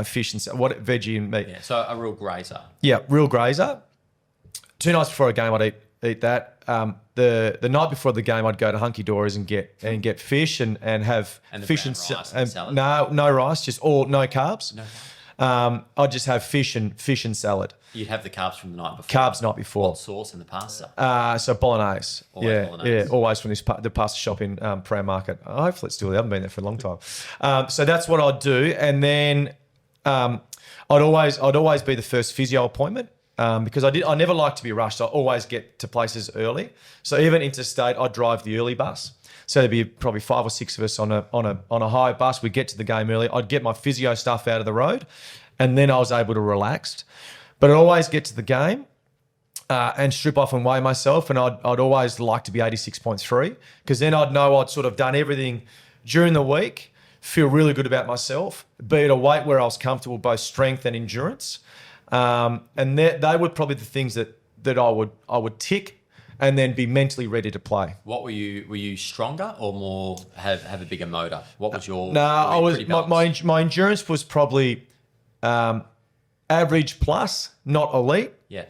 fish and veggie and meat. Yeah, so a real grazer. Yeah, real grazer. 2 nights before a game, I'd eat that. The night before the game, I'd go to Hunky Dory's and get fish and have And the fish brown and rice and salad? No rice, just no carbs. No. I'd just have fish and salad. You'd have the carbs from the night before. Carbs night before. What sauce in the pasta? So bolognese. Always bolognese. Yeah, always from the pasta shop in Paran Market. Hopefully it's still there. I haven't been there for a long time. So that's what I'd do, and then I'd always be the first physio appointment. Because I never like to be rushed. I always get to places early. So even interstate, I'd drive the early bus. So there'd be probably 5 or 6 of us on a high bus. We'd get to the game early. I'd get my physio stuff out of the road, and then I was able to relax. But I'd always get to the game and strip off and weigh myself, and I'd always like to be 86.3 because then I'd know I'd sort of done everything during the week, feel really good about myself, be at a weight where I was comfortable, both strength and endurance. And they were probably the things that I would tick and then be mentally ready to play. What were you stronger or more have a bigger motor? What was your? No, I was pretty balanced? my endurance was probably average plus, not elite. Yeah.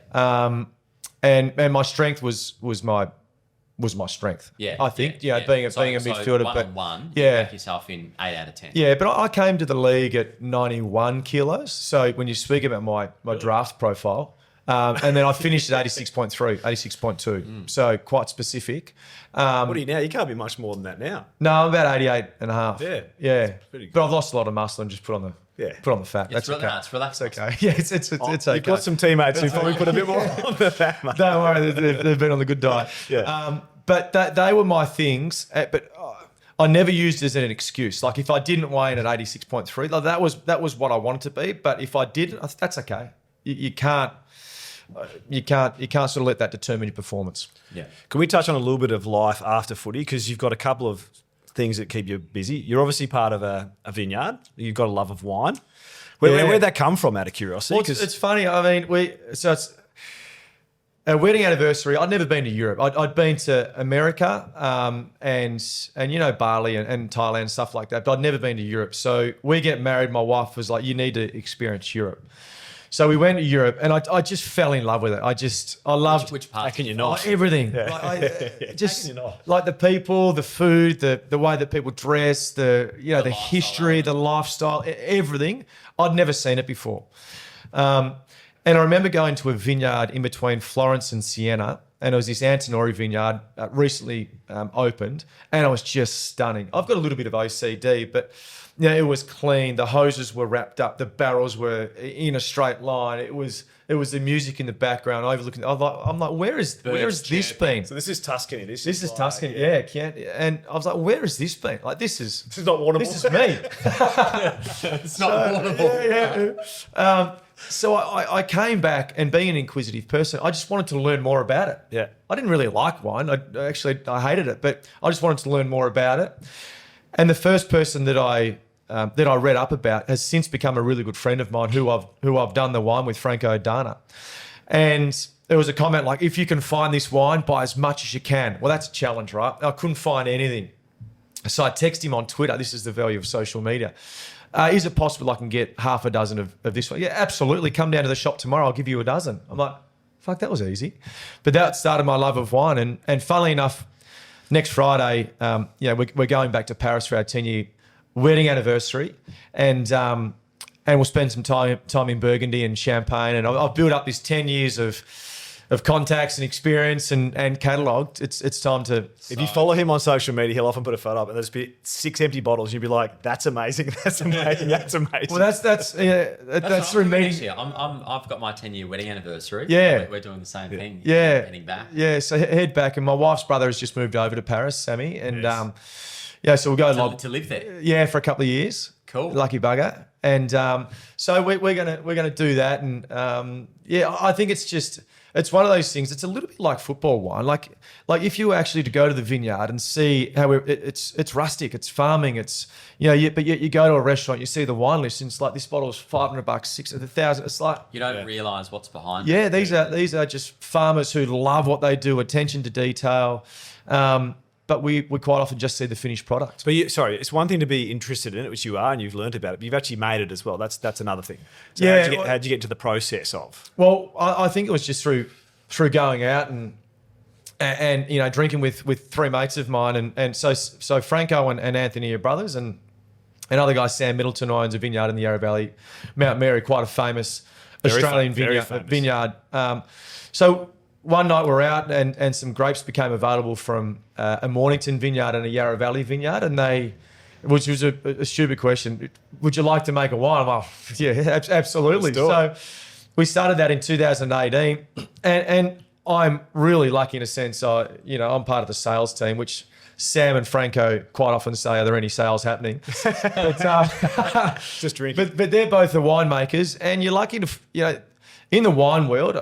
And my strength was my strength. Yeah, I think. yeah. Being a midfielder, one but on one, yeah. you back yourself in 8 out of 10. Yeah, but I came to the league at 91 kilos. So when you speak about my draft profile, and then I finished at 86.3, 86.2. So quite specific. What are you now? You can't be much more than that now. No, I'm about 88 and a half. Yeah. Yeah. Pretty good. But I've lost a lot of muscle and just put on the fat. It's That's relaxed. okay. It's okay. Yeah, it's okay. You've got some teammates who probably put a bit more on the fat, mate. Don't worry, they've been on the good diet. Yeah. But they were my things. But I never used it as an excuse. Like if I didn't weigh in at 86.3, like that was what I wanted to be. But if I didn't, that's okay. You can't sort of let that determine your performance. Yeah. Can we touch on a little bit of life after footy? Because you've got a couple of things that keep you busy. You're obviously part of a vineyard. You've got a love of wine. Where'd that come from, out of curiosity? Well, it's funny. I mean, it's a wedding anniversary. I'd never been to Europe. I'd been to America and Bali and Thailand, stuff like that. But I'd never been to Europe. So we get married. My wife was like, "You need to experience Europe." So we went to Europe, and I just fell in love with it. I loved Which part? How can you not? everything. Just like the people, the food, the way that people dress, the history, the lifestyle, everything. I'd never seen it before. And I remember going to a vineyard in between Florence and Siena, and it was this Antinori vineyard recently opened, and it was just stunning. I've got a little bit of OCD, but it was clean. The hoses were wrapped up. The barrels were in a straight line. It was the music in the background overlooking. I'm like, where is this been? So this is Tuscany. This is Tuscany. Yeah, and I was like, where has this been? Like this is not Warrnambool. This is me. It's not Warrnambool. Yeah. So I came back, and being an inquisitive person, I just wanted to learn more about it. Yeah. I didn't really like wine. I hated it, but I just wanted to learn more about it. And the first person that I read up about has since become a really good friend of mine who I've done the wine with, Franco Dana. And there was a comment like, if you can find this wine, buy as much as you can. Well, that's a challenge, right? I couldn't find anything. So I texted him on Twitter. This is the value of social media. Is it possible I can get half a dozen of this one? Yeah, absolutely. Come down to the shop tomorrow. I'll give you a dozen. I'm like, fuck, that was easy. But that started my love of wine. And funnily enough, next Friday, we're going back to Paris for our 10-year wedding anniversary, and we'll spend some time in Burgundy and Champagne. And I've built up this 10 years of of contacts and experience and catalogue, it's time to. If you follow him on social media, he'll often put a photo up and there's be 6 empty bottles. And you'll be like, "That's amazing! That's amazing! That's amazing!" Well, that's through meeting. I've got my 10-year wedding anniversary. Yeah. We're doing the same thing. Yeah, Heading back. Yeah, so head back, and my wife's brother has just moved over to Paris, Sammy, and so we'll go To live there. Yeah, for a couple of years. Cool. Lucky bugger. And so we're gonna do that, and I think it's one of those things. It's a little bit like football wine. Like if you were actually to go to the vineyard and see how it's rustic, it's farming, it's but yet you go to a restaurant, you see the wine list, and it's like this bottle is $500, $600,000. It's like You don't realise what's behind yeah, it. these are just farmers who love what they do, attention to detail. But we quite often just see the finished product. But it's one thing to be interested in it, which you are, and you've learned about it. But you've actually made it as well. That's another thing. So Yeah, how'd you get into the process of? Well, I think it was just through going out and drinking with 3 mates of mine, and so Franco and Anthony are brothers, and another guy, Sam Middleton, owns a vineyard in the Yarra Valley, Mount Mary, quite a famous Australian vineyard. So one night we're out and some grapes became available from a Mornington vineyard and a Yarra Valley vineyard, and which was a stupid question. Would you like to make a wine? I'm like, yeah, absolutely. So we started that in 2018, and I'm really lucky in a sense. I'm part of the sales team, which Sam and Franco quite often say, "Are there any sales happening?" Just drinking. But they're both the winemakers, and you're lucky to in the wine world.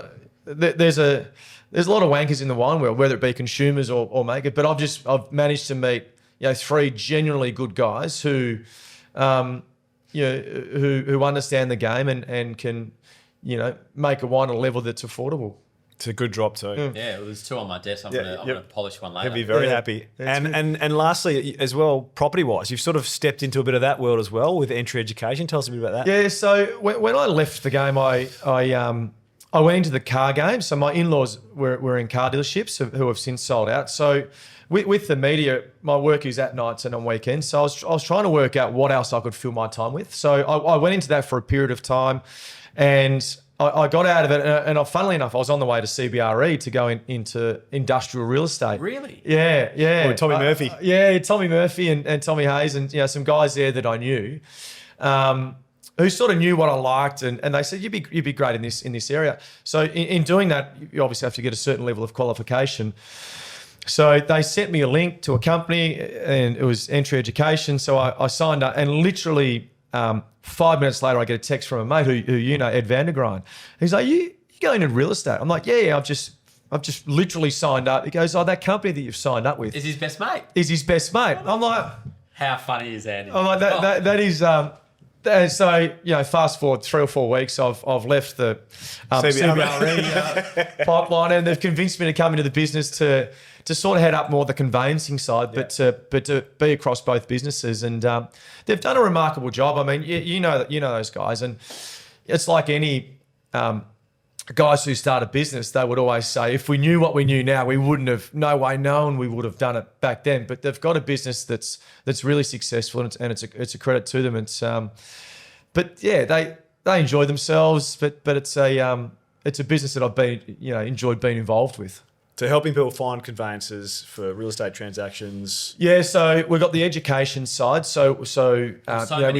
There's a lot of wankers in the wine world, whether it be consumers or makers. But I've managed to meet 3 genuinely good guys who understand the game and can make a wine at a level that's affordable. It's a good drop too. Yeah, well, there's 2 on my desk. I'm gonna polish one later. He'll be very happy. And lastly, as well, property wise, you've sort of stepped into a bit of that world as well with entry education. Tell us a bit about that. Yeah. So when I left the game, I went into the car game. So my in-laws were in car dealerships who have since sold out. So with the media, my work is at nights and on weekends. So I was trying to work out what else I could fill my time with. So I went into that for a period of time, and I got out of it. And funnily enough, I was on the way to CBRE to go into industrial real estate. Really? Yeah. Oh, Tommy Murphy. Tommy Murphy and Tommy Hayes and some guys there that I knew. Who sort of knew what I liked, and they said you'd be great in this area. So in doing that, you obviously have to get a certain level of qualification. So they sent me a link to a company, and it was entry education. So I signed up, and literally 5 minutes later, I get a text from a mate who Ed Vandergrind. He's like, "You going in real estate?" I'm like, "Yeah, I've just literally signed up." He goes, "Oh, that company that you've signed up with Is his best mate? is his best mate." I'm like, How funny is that? I'm like that is. So fast forward 3 or 4 weeks, I've left the CBRE pipeline, and they've convinced me to come into the business to sort of head up more the conveyancing side, but to be across both businesses, and they've done a remarkable job. I mean, you know those guys, and it's like any guys who start a business, they would always say, if we knew what we knew now, we wouldn't have known we would have done it back then. But they've got a business that's really successful, and it's a credit to them. It's but yeah, they enjoy themselves, but it's a business that I've enjoyed being involved with. So helping people find conveyances for real estate transactions. Yeah, so we've got the education side. So many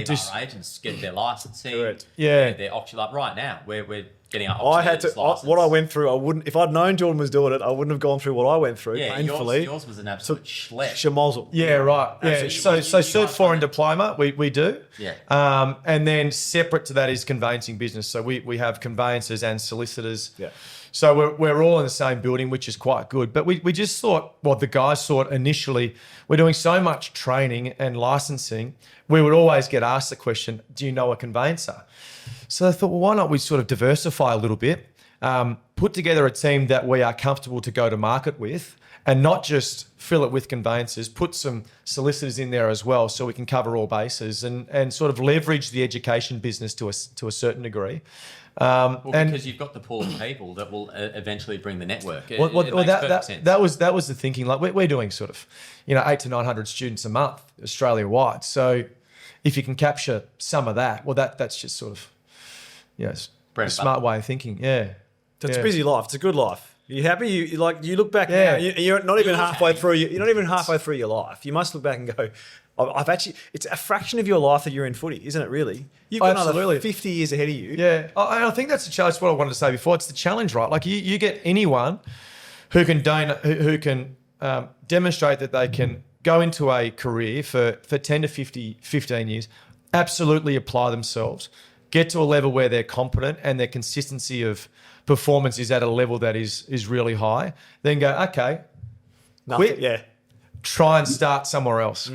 of our agents get their licensing. Correct. Yeah. Their auction. Like right now, we're getting our I had to. license. What I went through, I wouldn't. If I'd known Jordan was doing it, I wouldn't have gone through what I went through. Yeah, painfully. yours was an absolute schlep. Schmozzle. Yeah, right. Yeah. Absolutely. So Cert 4 and diploma, we do. Yeah. And then separate to that is conveyancing business. So we have conveyancers and solicitors. Yeah. So we're all in the same building, which is quite good. But we just thought, the guys thought initially, we're doing so much training and licensing, we would always get asked the question, do you know a conveyancer? So I thought, well, why not we sort of diversify a little bit, put together a team that we are comfortable to go to market with, and not just fill it with conveyancers, put some solicitors in there as well so we can cover all bases and sort of leverage the education business to a certain degree. Because you've got the pool of people that will eventually bring the network. It makes perfect sense. That was the thinking. Like we're doing sort of 800 to 900 students a month Australia wide. So if you can capture some of that, that's just sort of a smart way of thinking. Yeah. It's a busy life. It's a good life. You happy? You look back now. You're not even halfway through. You're not even halfway through your life. You must look back and go, I've actually. It's a fraction of your life that you're in footy, isn't it? Really, you've got another 50 years ahead of you. Yeah, I think that's the challenge. What I wanted to say before. It's the challenge, right? Like you get anyone who can demonstrate that they can go into a career for 10 to 15 years, absolutely apply themselves, get to a level where they're competent and their consistency of performance is at a level that is really high, then go, okay, quit, try and start somewhere else.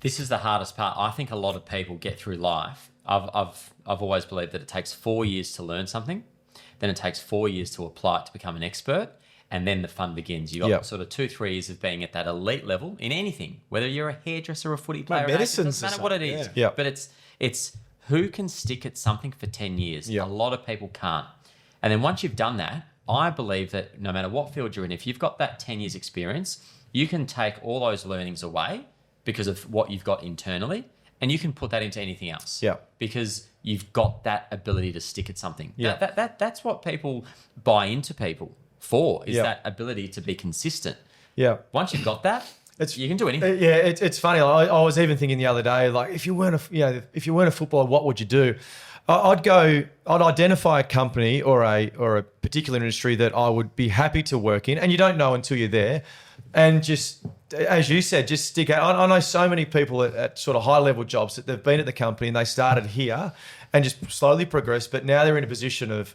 This is the hardest part. I think a lot of people get through life. I've always believed that it takes 4 years to learn something, then it takes 4 years to apply it to become an expert, and then the fun begins. You got sort of 2-3 years of being at that elite level in anything, whether you're a hairdresser or a footy player. Medicine, doesn't matter what it is. Yeah. But it's who can stick at something for 10 years. Yeah. A lot of people can't. And then once you've done that, I believe that no matter what field you're in, if you've got that 10 years experience, you can take all those learnings away because of what you've got internally, and you can put that into anything else. Yeah. Because you've got that ability to stick at something. Yeah. That's what people buy into people for, is that ability to be consistent. Yeah. Once you've got that, you can do anything. It's funny. I was even thinking the other day, like if you weren't a footballer, what would you do? I'd identify a company or a particular industry that I would be happy to work in, and you don't know until you're there, and just, as you said, just stick out. I know so many people at sort of high level jobs that they've been at the company and they started here and just slowly progressed, but now they're in a position of,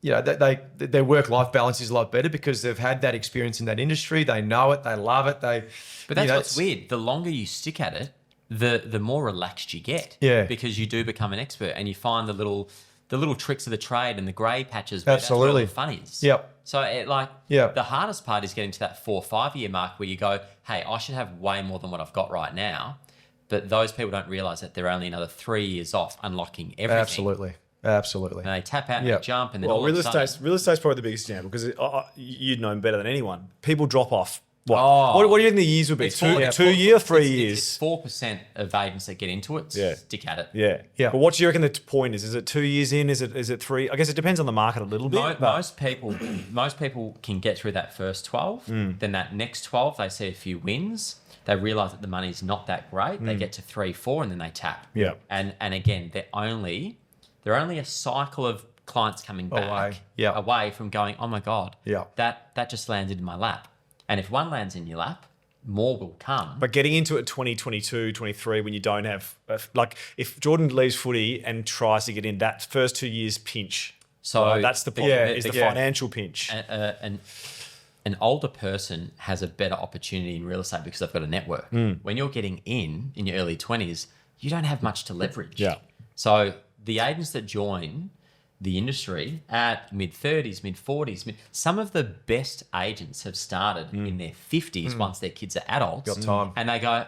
their work-life balance is a lot better because they've had that experience in that industry. They know it, they love it. But that's what's weird. The longer you stick at it, the more relaxed you get. Yeah. Because you do become an expert and you find the little tricks of the trade and the grey patches where Absolutely. that's where all the fun is. Yep. So the hardest part is getting to that 4 or 5 year mark where you go, hey, I should have way more than what I've got right now. But those people don't realise that they're only another 3 years off unlocking everything. Absolutely. And they tap out and they jump, and then real estate's probably the biggest example because you'd know better than anyone. People drop off. What do you think the years would be? It's 2 years, 3 years? It's 4% of agents that get into it. Stick at it. Yeah. But what do you reckon the point is? Is it 2 years in? Is it 3? I guess it depends on the market a little bit. Most people can get through that first 12. Then that next 12, they see a few wins. They realise that the money's not that great. They get to 3, 4, and then they tap. Yeah. And again, they're only a cycle of clients coming back away from going, oh my God, that just landed in my lap. And if one lands in your lap, more will come. But getting into it 2022, 23, when you don't have, if Jordan leaves footy and tries to get in, that first 2 years pinch. So that's the problem, the financial pinch. An older person has a better opportunity in real estate because they've got a network. When you're getting in your early 20s, you don't have much to leverage. Yeah. So the agents that join the industry at mid-30s, mid-40s, some of the best agents have started in their 50s once their kids are adults. Got time. And they go,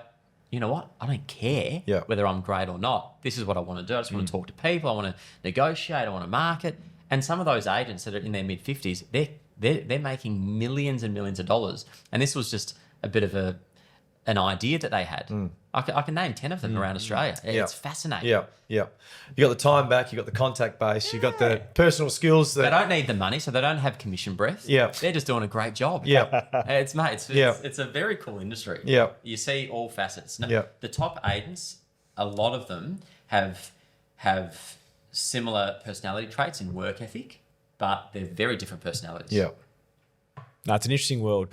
you know what? I don't care whether I'm great or not. This is what I want to do. I just want to talk to people. I want to negotiate. I want to market. And some of those agents that are in their mid-50s, they're making millions and millions of dollars. And this was just a bit of an idea that they had. I can name 10 of them around Australia. It's fascinating. Yeah. You got the time back, you got the contact base, you got the personal skills. They don't need the money, so they don't have commission breath. Yeah. They're just doing a great job. Yeah. It's a very cool industry. Yeah. You see all facets. Yeah. The top agents, a lot of them have similar personality traits and work ethic, but they're very different personalities. Yeah. No, it's an interesting world.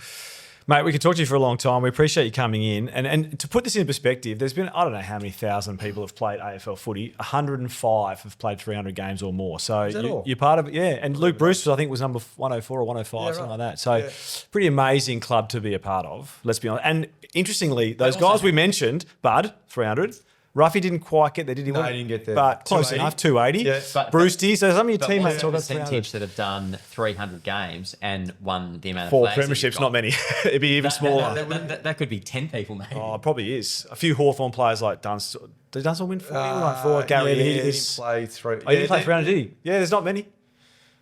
Mate, we could talk to you for a long time. We appreciate you coming in. And to put this in perspective, there's been, I don't know how many thousand people have played AFL footy. 105 have played 300 games or more. So you're part of it, yeah. And Luke Bruce, I think, was number 104 or 105, something like that. So pretty amazing club to be a part of, let's be honest. And interestingly, those guys we mentioned, Bud, 300, Ruffy didn't quite get there, did he? No, he didn't get there. But close 280. Enough, 280. Yeah. But Brewsty, so some of your teammates talk talk about 300. Percentage that have done 300 games and won the amount of 4 flags premierships, not many. It'd be even smaller. That could be 10 people, maybe. Oh, it probably is. A few Hawthorn players like Dunstall. Did Dunstall win 4? Like 4? Gary, he didn't play through. Oh, he didn't play 300, did he? Yeah, there's not many.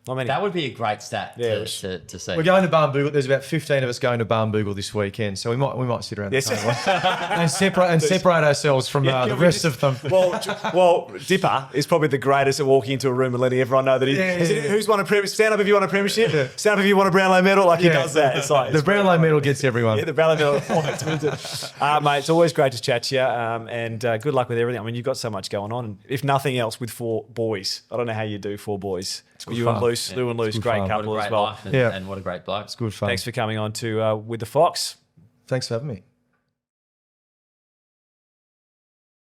Not many. That would be a great stat Yeah, to see. We're going to Warrnambool. There's about 15 of us going to Warrnambool this weekend, so we might sit around Yes. the table and separate ourselves from the rest of them. Well, Dipper is probably the greatest at walking into a room and letting everyone know that who's won a premiership. Stand up if you won a premiership. Stand up if you won a Brownlow medal. Like he does that. It's like The Brownlow medal gets everyone. Yeah, the Brownlow medal. Mate, it's always great to chat to you, and good luck with everything. I mean, you've got so much going on, and if nothing else, with 4 boys. I don't know how you do 4 boys. good You fun. and Luce, Lou and Luce, good great fun. couple What a as great well. life and, Yeah. and what a great bloke. It's good fun. Thanks for coming on to With the Fox. Thanks for having me.